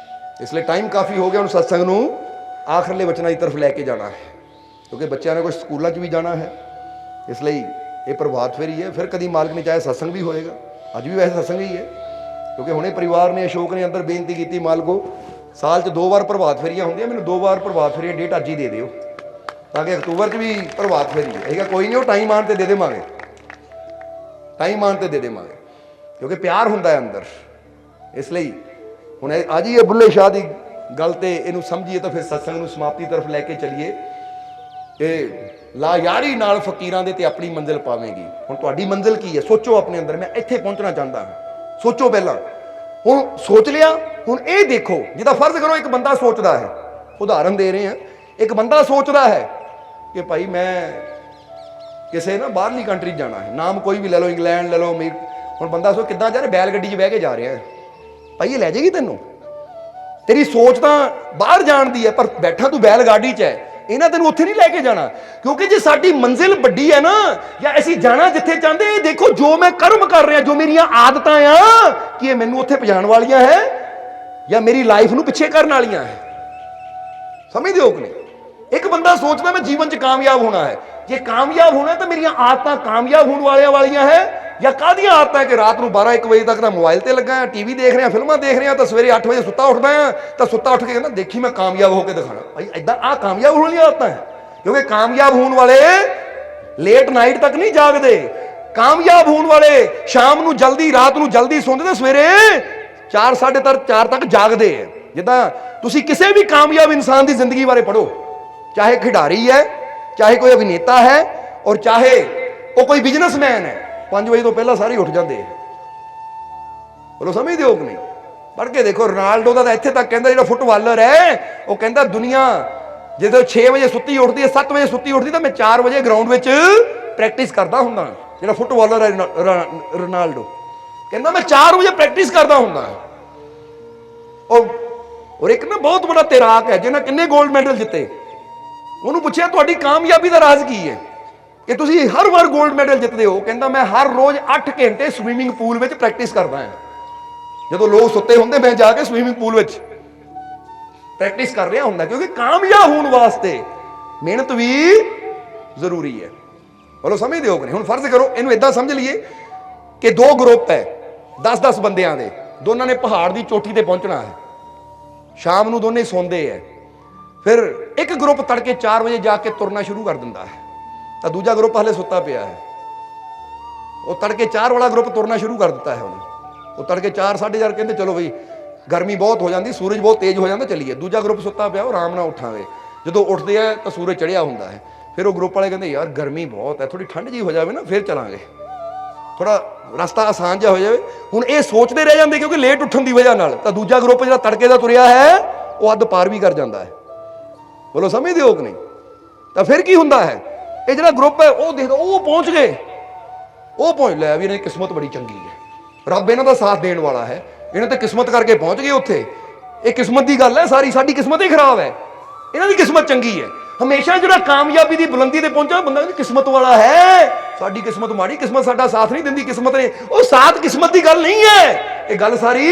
ਇਸ ਲਈ ਟਾਈਮ ਕਾਫੀ ਹੋ ਗਿਆ, ਹੁਣ ਸਤਸੰਗ ਨੂੰ ਆਖਰਲੇ ਵਚਨਾਂ ਦੀ ਤਰਫ ਲੈ ਕੇ ਜਾਣਾ ਹੈ, ਕਿਉਂਕਿ ਬੱਚਿਆਂ ਨੇ ਕੁਝ ਸਕੂਲਾਂ 'ਚ ਵੀ ਜਾਣਾ ਹੈ। ਇਸ ਲਈ ਇਹ ਪ੍ਰਭਾਤ ਫੇਰੀ ਹੈ। ਫਿਰ ਕਦੀ ਮਾਲਕ ਨੇ ਚਾਹੇ ਸਤਸੰਗ ਵੀ ਹੋਏਗਾ, ਅੱਜ ਵੀ ਵੈਸੇ ਸਤਸੰਗ ਹੀ ਹੈ, ਕਿਉਂਕਿ ਹੁਣੇ ਪਰਿਵਾਰ ਨੇ ਅਸ਼ੋਕ ਨੇ ਅੰਦਰ ਬੇਨਤੀ ਕੀਤੀ ਮਾਲਕੋ ਸਾਲ 'ਚ 2 ਵਾਰ ਪ੍ਰਭਾਤ ਫੇਰੀਆਂ ਹੁੰਦੀਆਂ, ਮੈਨੂੰ 2 ਵਾਰ ਪ੍ਰਭਾਤ ਫੇਰੀਆਂ ਡੇਟ ਅੱਜ ਹੀ ਦੇ ਦਿਓ ਤਾਂ ਕਿ ਅਕਤੂਬਰ 'ਚ ਵੀ ਪ੍ਰਭਾਤ ਫੇਰੀ ਹੈ। ਠੀਕ ਕੋਈ ਨਹੀਂ, ਉਹ ਟਾਈਮ ਆਉਣ 'ਤੇ ਦੇ ਦੇਵਾਂਗੇ, ਟਾਈਮ ਆਉਣ 'ਤੇ ਦੇ ਦੇਵਾਂਗੇ, ਕਿਉਂਕਿ ਪਿਆਰ ਹੁੰਦਾ ਹੈ ਅੰਦਰ। ਇਸ ਲਈ ਹੁਣ ਅੱਜ ਹੀ ਇਹ ਬੁੱਲੇ ਸ਼ਾਹ ਦੀ ਗੱਲ ਤੇ ਇਹਨੂੰ ਸਮਝੀਏ ਤਾਂ ਫਿਰ ਸਤਸੰਗ ਨੂੰ ਸਮਾਪਤੀ ਤਰਫ ਲੈ ਕੇ ਚੱਲੀਏ ਕਿ ਲਾ ਯਾਰੀ ਨਾਲ ਫਕੀਰਾਂ ਦੇ ਤੇ ਆਪਣੀ ਮੰਜ਼ਿਲ ਪਾਵੇਂਗੀ। ਹੁਣ ਤੁਹਾਡੀ ਮੰਜ਼ਿਲ ਕੀ ਹੈ? ਸੋਚੋ ਆਪਣੇ ਅੰਦਰ, ਮੈਂ ਇੱਥੇ ਪਹੁੰਚਣਾ ਚਾਹੁੰਦਾ ਹਾਂ। ਸੋਚੋ ਪਹਿਲਾਂ, ਹੁਣ ਸੋਚ ਲਿਆ, ਹੁਣ ਇਹ ਦੇਖੋ, ਜਿੱਦਾਂ ਫਰਜ਼ ਕਰੋ ਇੱਕ ਬੰਦਾ ਸੋਚਦਾ ਹੈ, ਉਦਾਹਰਨ ਦੇ ਰਹੇ ਹਾਂ, ਇੱਕ ਬੰਦਾ ਸੋਚਦਾ ਹੈ ਕਿ ਭਾਈ ਮੈਂ ਕਿਸੇ ਨਾ ਬਾਹਰਲੀ ਕੰਟਰੀ ਜਾਣਾ ਹੈ, ਨਾਮ ਕੋਈ ਵੀ ਲੈ ਲਓ, ਇੰਗਲੈਂਡ ਲੈ ਲਓ, ਅਮੀਰ। ਹੁਣ ਬੰਦਾ ਸੋਚ ਕਿੱਦਾਂ ਜਾ ਰਿਹਾ? ਬੈਲ ਗੱਡੀ 'ਚ ਬਹਿ ਕੇ ਜਾ ਰਿਹਾ ਹੈ। ਭਾਈ ਇਹ ਲੈ ਜਾਏਗੀ ਤੈਨੂੰ? ਤੇਰੀ ਸੋਚ ਤਾਂ ਬਾਹਰ ਜਾਣ ਦੀ ਹੈ, ਪਰ ਬੈਠਾ ਤੂੰ ਬੈਲ ਗਾਡੀ 'ਚ ਹੈ। ਇਹਨਾਂ ਤੈਨੂੰ ਉੱਥੇ ਨਹੀਂ ਲੈ ਕੇ ਜਾਣਾ, ਕਿਉਂਕਿ ਜੇ ਸਾਡੀ ਮੰਜ਼ਿਲ ਵੱਡੀ ਹੈ ਨਾ, ਜਾਂ ਅਸੀਂ ਜਾਣਾ ਜਿੱਥੇ ਚਾਹੁੰਦੇ, ਇਹ ਦੇਖੋ ਜੋ ਮੈਂ ਕਰਮ ਕਰ ਰਿਹਾ, ਜੋ ਮੇਰੀਆਂ ਆਦਤਾਂ ਆ, ਕਿ ਇਹ ਮੈਨੂੰ ਉੱਥੇ ਪਹੁੰਚਾਉਣ ਵਾਲੀਆਂ ਹੈ ਜਾਂ ਮੇਰੀ ਲਾਈਫ ਨੂੰ ਪਿੱਛੇ ਕਰਨ ਵਾਲੀਆਂ ਹੈ। ਸਮਝਦੇ ਹੋ ਕਿ ਨਹੀਂ? ਇੱਕ ਬੰਦਾ ਸੋਚਦਾ ਮੈਂ ਜੀਵਨ 'ਚ ਕਾਮਯਾਬ ਹੋਣਾ ਹੈ, ਜੇ ਕਾਮਯਾਬ ਹੋਣਾ ਤਾਂ ਮੇਰੀਆਂ ਆਦਤਾਂ ਕਾਮਯਾਬ ਹੋਣ ਵਾਲੀਆਂ ਹੈ, ਜਾਂ ਕਾਹਦੀਆਂ ਆਦਤਾਂ ਕਿ ਰਾਤ ਨੂੰ 12-1 ਵਜੇ ਤੱਕ ਤਾਂ ਮੋਬਾਈਲ ਤੇ ਲੱਗਾ ਆ, ਟੀਵੀ ਦੇਖ ਰਿਹਾ, ਫਿਲਮਾਂ ਦੇਖ ਰਿਹਾ, ਤਾਂ ਸਵੇਰੇ 8 ਵਜੇ ਸੁੱਤਾ ਉੱਠਦਾ ਆ, ਤਾਂ ਸੁੱਤਾ ਉੱਠ ਕੇ ਕਹਿੰਦਾ ਦੇਖੀ ਮੈਂ ਕਾਮਯਾਬ ਹੋ ਕੇ ਦਿਖਾਣਾ। ਭਾਈ ਏਦਾਂ ਆਹ ਕਾਮਯਾਬ ਹੋਣ ਵਾਲੀਆਂ ਆਦਤਾਂ ਹੈ, ਕਿਉਂਕਿ ਕਾਮਯਾਬ ਹੋਣ ਵਾਲੇ ਲੇਟ ਨਾਈਟ ਤੱਕ ਨਹੀਂ ਜਾਗਦੇ। ਕਾਮਯਾਬ ਹੋਣ ਵਾਲੇ ਸ਼ਾਮ ਨੂੰ ਜਲਦੀ, ਰਾਤ ਨੂੰ ਜਲਦੀ ਸੌਂਦੇ ਤੇ ਸਵੇਰੇ 4 ਸਾਢੇ 4 ਤੱਕ ਜਾਗਦੇ ਹੈ। ਜਿੱਦਾਂ ਤੁਸੀਂ ਕਿਸੇ ਵੀ ਕਾਮਯਾਬ ਇਨਸਾਨ ਦੀ ਜ਼ਿੰਦਗੀ ਬਾਰੇ ਪੜ੍ਹੋ, ਚਾਹੇ ਖਿਡਾਰੀ ਹੈ, ਚਾਹੇ ਕੋਈ ਅਭਿਨੇਤਾ ਹੈ, ਔਰ ਚਾਹੇ ਉਹ ਕੋਈ ਬਿਜ਼ਨਸਮੈਨ ਹੈ, 5 ਵਜੇ ਤੋਂ ਪਹਿਲਾਂ ਸਾਰੇ ਉੱਠ ਜਾਂਦੇ ਹੈ। ਬੋਲੋ ਸਮਝਦੇ ਹੋ ਕਿ ਨਹੀਂ? ਪੜ੍ਹ ਕੇ ਦੇਖੋ, ਰੋਨਾਲਡੋ ਦਾ ਤਾਂ ਇੱਥੇ ਤੱਕ ਕਹਿੰਦਾ, ਜਿਹੜਾ ਫੁੱਟਬਾਲਰ ਹੈ ਉਹ ਕਹਿੰਦਾ ਦੁਨੀਆ ਜਦੋਂ 6 ਵਜੇ ਸੁੱਤੀ ਉੱਠਦੀ ਹੈ, 7 ਵਜੇ ਸੁੱਤੀ ਉੱਠਦੀ, ਤਾਂ ਮੈਂ 4 ਵਜੇ ਗਰਾਊਂਡ ਵਿੱਚ ਪ੍ਰੈਕਟਿਸ ਕਰਦਾ ਹੁੰਦਾ। ਜਿਹੜਾ ਫੁੱਟਬਾਲਰ ਹੈ ਰੋਨਾਲਡੋ ਕਹਿੰਦਾ ਮੈਂ 4 ਵਜੇ ਪ੍ਰੈਕਟਿਸ ਕਰਦਾ ਹੁੰਦਾ। ਔਰ ਇੱਕ ਨਾ ਬਹੁਤ ਬੜਾ ਤੈਰਾਕ ਹੈ ਜਿਹਨੇ ਕਿੰਨੇ 골ਡ ਮੈਡਲ ਜਿੱਤੇ, ਉਹਨੂੰ ਪੁੱਛਿਆ ਤੁਹਾਡੀ ਕਾਮਯਾਬੀ ਦਾ ਰਾਜ਼ ਕੀ ਹੈ ਕਿ ਤੁਸੀਂ ਹਰ ਵਾਰ 골ਡ ਮੈਡਲ ਜਿੱਤਦੇ ਹੋ? ਕਹਿੰਦਾ ਮੈਂ ਹਰ ਰੋਜ਼ 8 ਘੰਟੇ ਸਵੀਮਿੰਗ ਪੂਲ ਵਿੱਚ ਪ੍ਰੈਕਟਿਸ ਕਰਦਾ ਹਾਂ। ਜਦੋਂ ਲੋਕ ਸੁੱਤੇ ਹੁੰਦੇ ਮੈਂ ਜਾ ਕੇ ਸਵੀਮਿੰਗ ਪੂਲ ਵਿੱਚ ਪ੍ਰੈਕਟਿਸ ਕਰ ਰਿਹਾ ਹੁੰਦਾ, ਕਿਉਂਕਿ ਕਾਮਯਾਬ ਹੋਣ ਵਾਸਤੇ ਮਿਹਨਤ ਵੀ ਜ਼ਰੂਰੀ ਹੈ। ਬੋਲੋ ਸਮਝਦੇ ਹੋ ਕਿ ਨਹੀਂ? ਹੁਣ ਫਰਜ਼ ਕਰੋ, ਇਹਨੂੰ ਇਦਾਂ ਸਮਝ ਲਈਏ ਕਿ 2 ਗਰੁੱਪ ਹੈ 10-10 ਬੰਦਿਆਂ ਦੇ, ਦੋਨਾਂ ਨੇ ਪਹਾੜ ਦੀ ਚੋਟੀ ਤੇ ਪਹੁੰਚਣਾ ਹੈ। ਸ਼ਾਮ ਨੂੰ ਦੋਨੇ ਸੌਂਦੇ ਹੈ, ਫਿਰ ਇੱਕ ਗਰੁੱਪ ਤੜਕੇ 4 ਵਜੇ ਜਾ ਕੇ ਤੁਰਨਾ ਸ਼ੁਰੂ ਕਰ ਦਿੰਦਾ ਹੈ, ਤਾਂ ਦੂਜਾ ਗਰੁੱਪ ਹਲੇ ਸੁੱਤਾ ਪਿਆ ਹੈ। ਉਹ ਤੜਕੇ 4 ਵਾਲਾ ਗਰੁੱਪ ਤੁਰਨਾ ਸ਼ੁਰੂ ਕਰ ਦਿੱਤਾ ਹੈ ਉਹਨੇ। ਉਹ ਤੜਕੇ 4 ਸਾਢੇ 4 ਕਹਿੰਦੇ ਚਲੋ ਬਈ ਗਰਮੀ ਬਹੁਤ ਹੋ ਜਾਂਦੀ, ਸੂਰਜ ਬਹੁਤ ਤੇਜ਼ ਹੋ ਜਾਂਦਾ, ਚੱਲੀਏ। ਦੂਜਾ ਗਰੁੱਪ ਸੁੱਤਾ ਪਿਆ, ਉਹ ਆਰਾਮ ਨਾਲ ਉੱਠਾਂਗੇ। ਜਦੋਂ ਉੱਠਦੇ ਆ ਤਾਂ ਸੂਰਜ ਚੜ੍ਹਿਆ ਹੁੰਦਾ ਹੈ। ਫਿਰ ਉਹ ਗਰੁੱਪ ਵਾਲੇ ਕਹਿੰਦੇ ਯਾਰ ਗਰਮੀ ਬਹੁਤ ਹੈ, ਥੋੜੀ ਠੰਡ ਜੀ ਹੋ ਜਾਵੇ ਨਾ ਫਿਰ ਚਲਾਂਗੇ। थोड़ा रस्ता आसान जिहा हो जाए। हुण ये सोचते रह जाते क्योंकि लेट उठण की वजह नाल, तां दूजा ग्रुप जिहड़ा तड़के का तुरिया है वो अध पार भी कर जाता है। बोलो समझदे हो कि नहीं? तो फिर की हुंदा है, ये जिहड़ा ग्रुप है वो देखदा वो पहुंच गए, वो पहुंच लिया भी इन्हां दी किस्मत बड़ी चंगी है, रब इन्हां दा साथ देण वाला है, इन्हां ते किस्मत करके पहुंच गए उत्थे। ये किस्मत की गल है सारी, साडी किस्मत ही खराब है, इन्हां दी किस्मत चंगी है। हमेशा जो कामयाबी की बुलंदी ते पहुंचा बंदा किस्मत वाला है, साडी किस्मत माड़ी, किस्मत साडा साथ नहीं दिंदी, किस्मत ने वो साथ किस्मत की गल नहीं है, ये गल सारी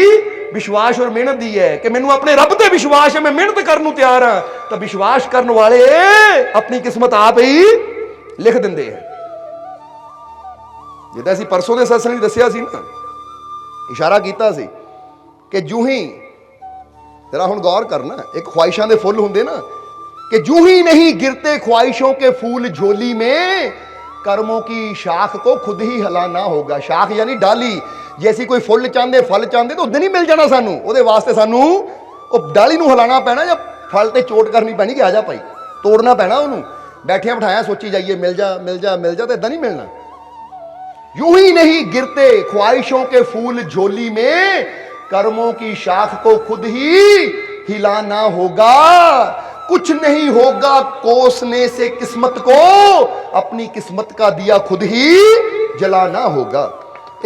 विश्वास और मेहनत दी है कि मैनू अपने रब ते विश्वास है, मैं मेहनत करने को तैयार हाँ। तो विश्वास करने वाले अपनी किस्मत आप ही लिख देंगे हैं। जिद्दां असीं परसों के सत्संग दस्सिया सी ना, इशारा किया सी कि जूं ही जरा हुण गौर करना, एक ख्वाहिशां दे फुल हुंदे ना कि जूं ही नहीं गिरते ख्वाहिशों के फूल झोली में, कर्मों की शाख को खुद ही हिलाना होगा। शाख यानी डाली, जैसी कोई फुल चाहते फल चाहते तो उदन ही मिल जाना सानू, वो वास्ते सानू डाली नूं हिलाना पैना या फल ते चोट करनी पैनी कि आ जा भाई, तोड़ना पैना उन्होंने, बैठिया बिठाया सोची जाइए मिल जा मिल जा मिल जा, तो इदा नहीं मिलना। यूं ही नहीं गिरते ख्वाहिशों के फूल झोली में, कर्मों की शाख को खुद ही हिलाना होगा। कुछ नहीं होगा कोसने से किस्मत को, अपनी किस्मत का दिया खुद ही जलाना होगा।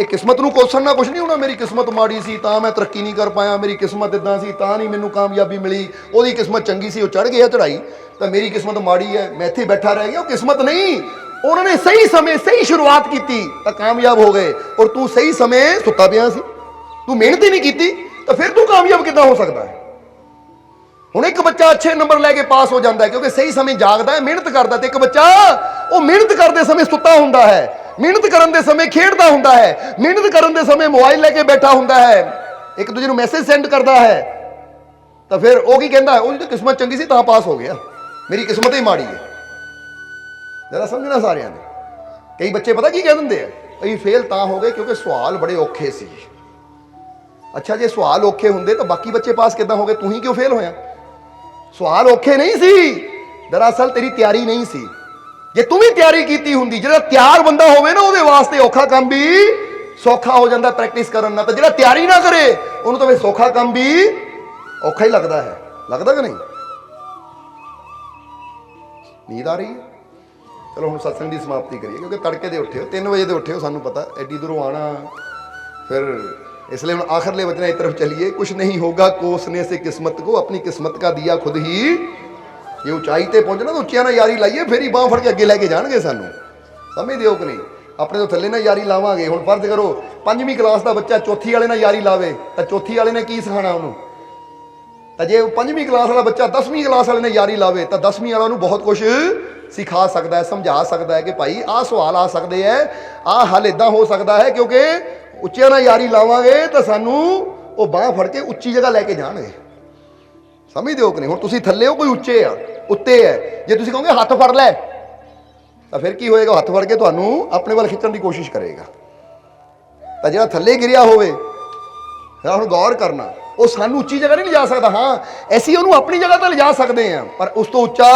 एक किस्मत नूं कोसना कुछ नहीं होना, मेरी किस्मत माड़ी सी तां मैं तरक्की नहीं कर पाया, मेरी किस्मत इदां सी तां नहीं मैनूं कामयाबी मिली, ओहदी किस्मत चंगी सी वो चढ़ गया चढ़ाई, तो मेरी किस्मत माड़ी है मैं इत्थे बैठा रह गया। वो किस्मत नहीं, उन्होंने सही समय सही शुरुआत की तो कामयाब हो गए, और तू सही समय सुता पिया सी, तू मेहनत ही नहीं की, तो फिर तू कामयाब किद्दां हो सकता है? हुण एक बच्चा अच्छे नंबर लैके पास हो जाता है क्योंकि सही समय जागदा है, मेहनत करता, तो एक बच्चा वो मेहनत करते समय सुता हुंदा है, मेहनत करन दे समय खेडदा हुंदा है, मेहनत करन दे समय मोबाइल लेके बैठा हुंदा है, एक दूजे नूं मैसेज सेंड करता है, तो फिर वो की कहंदा है ओहदी तो किस्मत चंगी सी तां पास हो गया, मेरी किस्मत ही माड़ी है। जरा समझना सारिਆਂ ने, कई बच्चे पता की कह दिंदे आ, कई फेल तां हो गए क्योंकि सवाल बड़े औखे सी। अच्छा जे सवाल औखे हुंदे तो बाकी बच्चे पास किद्दां हो गए, तू ही क्यों फेल होया? सवाल औखे नहीं सी, दरअसल तेरी तैयारी नहीं सी। जे तू भी तैयारी की हुंदी, जिहड़ा तैयार बंदा होवे ना उहदे वास्ते औखा काम भी सौखा हो जाता प्रैक्टिस करन नाल, तो जिहड़ा तैयारी ना करे उन्होंने तो फिर सौखा काम भी औखा ही लगता है। लगता कि नहीं? नींद आ रही है? चलो हम सत्संग की समाप्ति करिए क्योंकि तड़के दे उठे हो, 3 बजे दे उठे हो, सानू पता एडी दूरों आना, फिर इसलिए हम आखिरले वचन की तरफ चलिए। कुछ नहीं होगा कोसने से किस्मत को, अपनी किस्मत का दिया खुद ही। ये ऊंचाई ते पहुंचना तो उच्चियां नाल यारी लाइए, फिर ही बांह फड़ के अगे लैके जाणगे सानू। समझ दिओ कि नहीं? अपने तो थल्ले नाल यारी लावांगे। हुण फर्ज करो 5वीं क्लास का बच्चा चौथी वाले नाल यारी लावे तो चौथी वाले ने की सिखाना उन्होंने, तो जे 5वीं क्लास वाला बच्चा 10वीं क्लास वाले ने यारी लावे तो 10वीं वाला नूं बहुत कुछ सिखा सकता है, समझा सकता है कि भाई आ सवाल आ सकते हैं, आ हल इदां हो सकता है, क्योंकि उच्चियां नाल यारी लावांगे तो सानू वो बांह फड़ के उच्ची जगह लैके जाणगे। समझदे हो कि नहीं? हुण तुसीं थल्ले हो, कोई उच्चे आ उत्ते है, जे तुसीं कहोगे हत्थ फड़ लै तो फिर की होएगा? हत्थ फड़ के तुहानू अपने वाल खिच्चण की कोशिश करेगा। तो जिहड़ा थल्ले गिरिया होवे, हुण गौर करना, वो सानू उच्ची जगह नहीं लिजा सकता। हाँ ऐसी उन्होंने अपनी जगह तो लिजा सकते हैं, पर उस तो उच्चा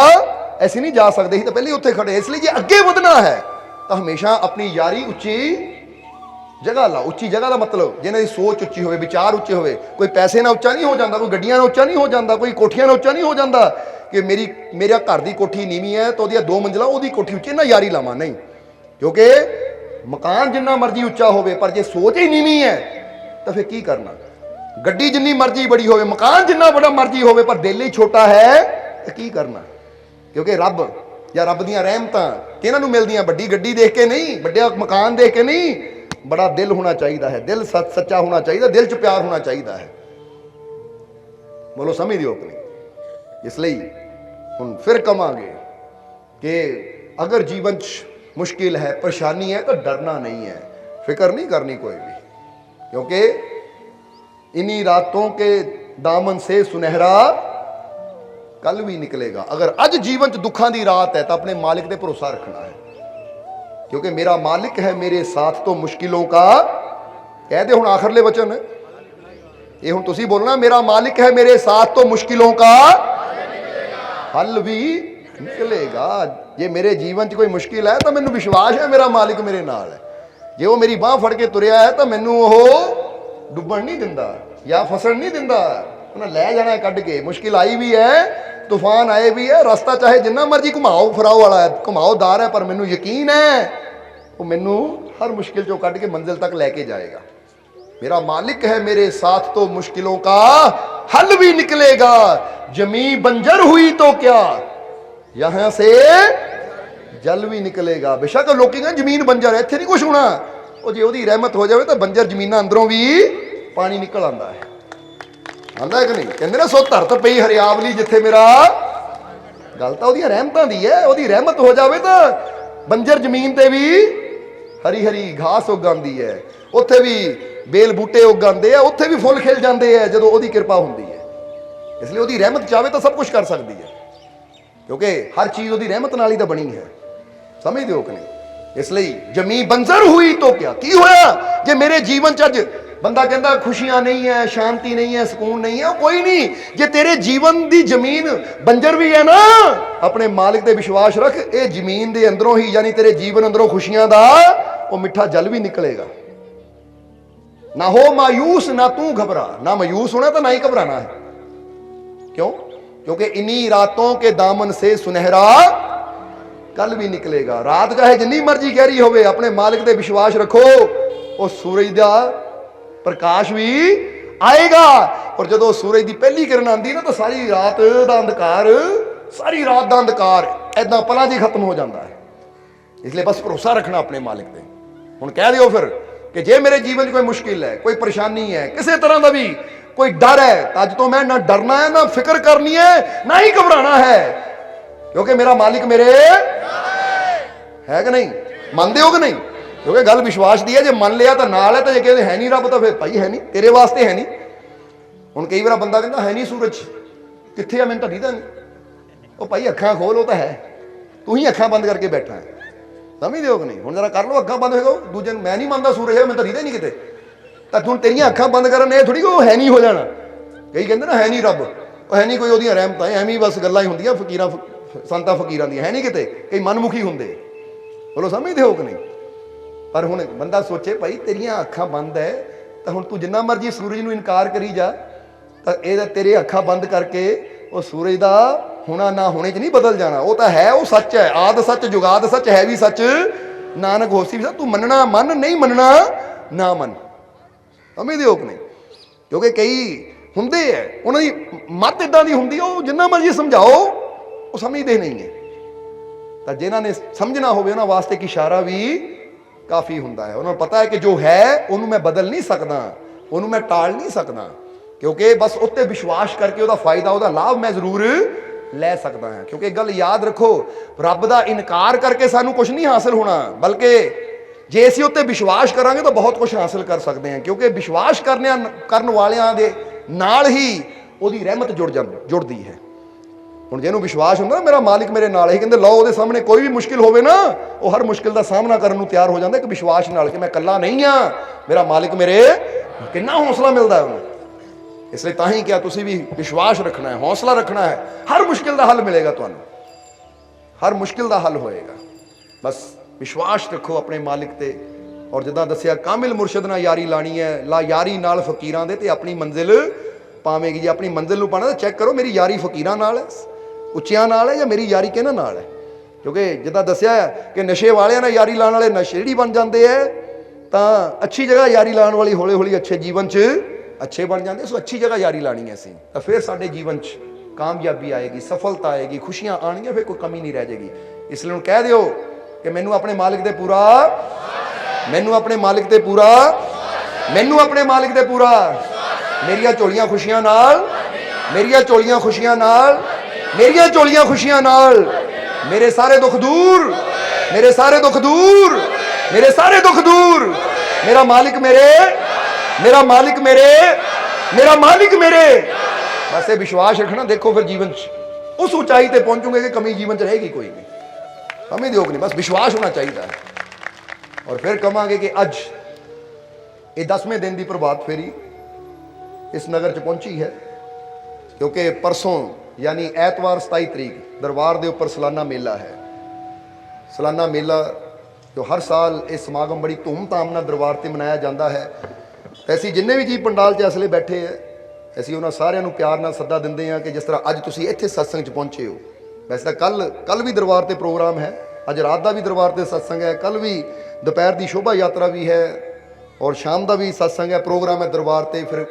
ऐसी नहीं जा सकते ही तो पहले उत्थे खड़े। इसलिए जे अगे वधना है तो हमेशा अपनी यारी उच्ची जगह ला। उच्ची जगह का मतलब जिन्हें सोच उच्ची होवे, विचार उच्चे होवे। कोई पैसे ना उच्चा नहीं हो जाता, कोई गड्डियां ना उच्चा नहीं हो जाता, कोई कोठियां ना उच्चा नहीं हो जाता कि मेरा घर की कोठी नीवी है तो 2 मंजिला वो कोठी उच्ची ना यारी लावां, नहीं। क्योंकि मकान जिन्ना मर्जी उच्चा होवे पर जे सोच ही नीवी है तो फिर की करना? गड्डी जिन्नी मर्जी बड़ी होवे, मकान जिन्ना बड़ा मर्जी होवे पर दिल ही छोटा है तो की करना? क्योंकि रब या रब दियां रहमतां किहनां नूं मिलदियां? बड़ी गड्डी देख के नहीं, बड़ा मकान देख के नहीं, बड़ा दिल होना चाहिए है, दिल सच्चा होना चाहिए, दिल च प्यार होना चाहिए है। बोलो समझ दिओ अपनी। इसलिए हुण फिर कहांगे कि अगर जीवन च मुश्किल है, परेशानी है तो डरना नहीं है, फिक्र नहीं करनी कोई भी, क्योंकि इन्हीं रातों के दामन से सुनहरा कल भी निकलेगा। अगर अज जीवन च दुखों की रात है तो अपने मालिक पे भरोसा रखना है, क्योंकि मेरा मालिक है मेरे साथ तो मुश्किलों का, कह दे हुण आखिरले वचन ये हुण तुसीं बोलना, मेरा मालिक है मेरे साथ तो मुश्किलों का हल भी निकलेगा। जे मेरे जीवन च कोई मुश्किल है तो मैनूं विश्वास है मेरा मालिक मेरे नाल है। ਜੇ ਉਹ ਮੇਰੀ ਬਾਹ ਫੜ ਕੇ ਤੁਰਿਆ ਹੈ ਤਾਂ ਮੈਨੂੰ ਉਹ ਡੁੱਬਣ ਨਹੀਂ ਦਿੰਦਾ ਜਾਂ ਫਸਣ ਨਹੀਂ ਦਿੰਦਾ, ਉਹਨਾਂ ਲੈ ਜਾਣਾ ਕੱਢ ਕੇ। ਮੁਸ਼ਕਿਲ ਆਈ ਵੀ ਹੈ, ਤੂਫਾਨ ਆਏ ਵੀ ਹੈ, ਰਸਤਾ ਚਾਹੇ ਜਿੰਨਾ ਮਰਜੀ ਘੁਮਾਓ ਫਰਾਓ ਵਾਲਾ ਹੈ, ਘੁਮਾਓਦਾਰ ਹੈ, ਪਰ ਮੈਨੂੰ ਯਕੀਨ ਹੈ ਉਹ ਮੈਨੂੰ हर मुश्किल चो कट के मंजिल तक लेके जाएगा। मेरा मालिक है मेरे साथ तो मुश्किलों का हल भी निकलेगा। जमी बंजर हुई तो क्या, यहां से जल भी निकलेगा। बेशक लोग कहते जमीन बंजर है, इत्थे नहीं कुछ होना, वो जे ओदी रहमत हो जाए तो बंजर जमीन अंदरों भी पानी निकल आंदा है, आंदा है कि नहीं। कहते ना सो धरत पई हरियावली जिथे मेरा, गल तो ओदी रहमतां दी है, ओदी रहमत हो जाए तो बंजर जमीन ते भी हरी हरी घास उगांदी है, उत्थे भी बेल बूटे उगांदे है, उत्थे भी फुल खिल जाते हैं जदों ओदी कृपा हुंदी है। इसलिए ओदी रहमत चाहे तो सब कुछ कर सकती है, क्योंकि हर चीज़ ओदी रहमत नाल ही तो बनी है, समझदे हो कि नहीं। इसलिए जमी बंजर हुई तो क्या, की होया जे मेरे जीवन च अज बंदा कहता खुशियां नहीं है, शांति नहीं है, सुकून नहीं है, कोई नहीं। जे तेरे जीवन की जमीन बंजर भी है ना, अपने मालिक ते विश्वास रख, ये जमीन के अंदरों ही यानी तेरे जीवन अंदरों खुशियां दा वो मिठा जल भी निकलेगा। ना हो मायूस, ना तू घबरा, ना मायूस होना तो ना ही घबराना है। क्यों? क्योंकि इन्हीं रातों के दामन से सुनहरा कल भी निकलेगा। रात चाहे जिन्नी मर्जी गहरी होवे, अपने मालिक ते विश्वास रखो, वो सूरज दा प्रकाश भी आएगा। और जो सूरज की पहली किरण आती ना तो सारी रात का अंधकार, सारी रात का अंधकार ऐदा पलां जी खत्म हो जाता है। इसलिए बस भरोसा रखना अपने मालिक पे। हुण कह दिओ फिर कि जे मेरे जीवन में कोई मुश्किल है, कोई परेशानी है, किसी तरह का भी कोई डर है, तो अज तो मैं ना डरना है, ना फिक्र करनी है, ना ही घबराना है, क्योंकि मेरा मालिक मेरे है कि नहीं। मानते हो कि नहीं? क्योंकि गल विश्वास की है, जो मन लिया तो नाल है, तो जे कहते है नहीं रब तो फिर भाई है नहीं, तेरे वास्ते है नहीं। हुण कई बार बंदा कहता है नहीं सूरज कित्थे है, मैनूं तां दिखदा नहीं। वो भाई अखां खोल, वो तो है, तू ही अखां बंद करके बैठा है, समझदे हो कि नहीं। हुण जरा कर लो अखां बंद, हो दूजे मैं नहीं मानता सूरज है, मैं तो दिखदा नहीं किते, तो हुण तेरियां अखां बंद करन ये थोड़ी वो है नहीं हो जाना। कई कहते ना है नहीं रब, वो है नहीं कोई ओहदियां रहमतां, एवें ही बस गल्लां ही हुंदियां फकीरां संतां फकीरां दियां, है नहीं किते, कई मनमुखी हुंदे। बोलो समझदे हो कि नहीं। पर हुण बंदा सोचे भाई तेरियां अखां बंद है, तो हुण तू जिन्ना मर्जी सूरज नूं इनकार करी जा, तो ये तेरे अखां बंद करके वो सूरज का होना ना होने च नहीं बदल जाना। वो तो है, वो सच है, आद सच जुगाद सच है भी सच, नानक होसी भी सच। तू मनना मन, नहीं मनना ना मन, समझदे हो कि नहीं। क्योंकि कई हुंदे है, उन्हां दी मत इदां दी हुंदी, वो जिन्ना मर्जी समझाओ वो समझते नहीं है। तो जिन्हां ने समझना होवे उन्हां वास्ते एक इशारा भी काफ़ी हुंदा है। उन्होंने पता है कि जो है उन्होंने मैं बदल नहीं सकता, उन्होंने मैं टाल नहीं सकता, क्योंकि बस उत्ते विश्वास करके उसका फायदा, उसका लाभ मैं जरूर लै सकता है। क्योंकि एक गल याद रखो, रब का इनकार करके सानू कुछ नहीं हासिल होना, बल्कि जे असीं उत्ते विश्वास करांगे तो बहुत कुछ हासिल कर सकते हैं। क्योंकि विश्वास करने वालियां दे नाल ही उसदी रहमत जुड़दी है। हुण जिहनूं विश्वास हुंदा मेरा मालिक मेरे नाल ही, कहंदे लो ਉਹਦੇ सामने कोई भी मुश्किल होवे ना, वो हर मुश्किल का सामना करने नूं तैयार हो जाता है, एक विश्वास नाल कि मैं कल्ला नहीं हाँ, मेरा मालिक मेरे, कितना हौसला मिलता है उन्हें। इसलिए ताही क्या तुसीं भी विश्वास रखना है, हौसला रखना है, हर मुश्किल का हल मिलेगा तुहानूं, हर मुश्किल का हल होएगा। बस विश्वास रखो अपने मालिक ते। और जिद्दां दस्सिया कामिल मुरशद नाल यारी लानी है, ला यारी नाल फकीरां दे ते अपनी मंजिल पावेगी। जे अपनी मंजिल नूं पाना तो चैक करो मेरी यारी फकीरां नाल है, ਉੱਚਿਆਂ नाल है, या मेरी यारी किहਨਾਂ नाल है। क्योंकि जिद्दां दस्सिया कि नशे वालियां नाल यारी लाने वाले नशेड़ी बन जाते हैं, तो अच्छी जगह यारी लाने वाली हौली हौली अच्छे जीवन च अच्छे बन जाते। सो अच्छी जगह यारी लानी है असीं, तो फिर साडे जीवन च कामयाबी आएगी, सफलता आएगी, खुशियां आएंगियां, फिर कोई कमी नहीं रह जाएगी। इसलिए हुण कह दिओ कि मैनू अपने मालिक दे पूरा, मैनू अपने मालिक दे पूरा, मैनू अपने मालिक दे पूरा, मेरियां झोलियां खुशियां नाल, मेरियां झोलियां खुशियां नाल, मेरियां झोलियां खुशियां नाल, मेरे सारे दुख दूर, मेरे सारे दुख दूर, मेरे सारे दुख दूर, मेरा मालिक मेरे, मेरा मालिक मेरे, मेरा मालिक मेरे। बस ये विश्वास रखना। देखो फिर जीवन उस ऊंचाई पे पहुंचोगे कि कमी जीवन च रहेगी कोई नहीं, समझ दो कि नहीं। बस विश्वास होना चाहिए। और फिर कहांगे कि अज ये 10वें दिन की प्रभात फेरी इस नगर च पहुंची है, क्योंकि परसों यानी ऐतवार 27 तरीक दरबार के उपर सालाना मेला है। सालाना मेला ਜੋ ਹਰ ਸਾਲ ਇਹ ਸਮਾਗਮ ਬੜੀ ਧੂਮ-ਧਾਮ ਨਾਲ ਦਰਬਾਰ ਤੇ ਮਨਾਇਆ ਜਾਂਦਾ ਹੈ। ਅਸੀਂ ਜਿੰਨੇ ਵੀ ਜੀ ਪੰਡਾਲ 'ਚ ਅਸਲੇ ਬੈਠੇ ਹੈ, ਅਸੀਂ ਉਹਨਾਂ ਸਾਰਿਆਂ ਨੂੰ ਪਿਆਰ ਨਾਲ ਸੱਦਾ ਦਿੰਦੇ ਹਾਂ ਕਿ ਜਿਸ ਤਰ੍ਹਾਂ ਅੱਜ ਤੁਸੀਂ ਇੱਥੇ ਸਤਸੰਗ 'ਚ ਪਹੁੰਚੇ ਹੋ। ਵੈਸੇ ਤਾਂ ਕੱਲ ਵੀ ਦਰਬਾਰ ਤੇ ਪ੍ਰੋਗਰਾਮ ਹੈ, ਅੱਜ ਰਾਤ ਦਾ ਵੀ ਦਰਬਾਰ ਤੇ ਸਤਸੰਗ ਹੈ, ਕੱਲ ਵੀ ਦੁਪਹਿਰ ਦੀ ਸ਼ੋਭਾ ਯਾਤਰਾ ਵੀ ਹੈ ਔਰ ਸ਼ਾਮ ਦਾ ਵੀ ਸਤਸੰਗ ਹੈ, ਪ੍ਰੋਗਰਾਮ ਹੈ ਦਰਬਾਰ ਤੇ। ਫਿਰ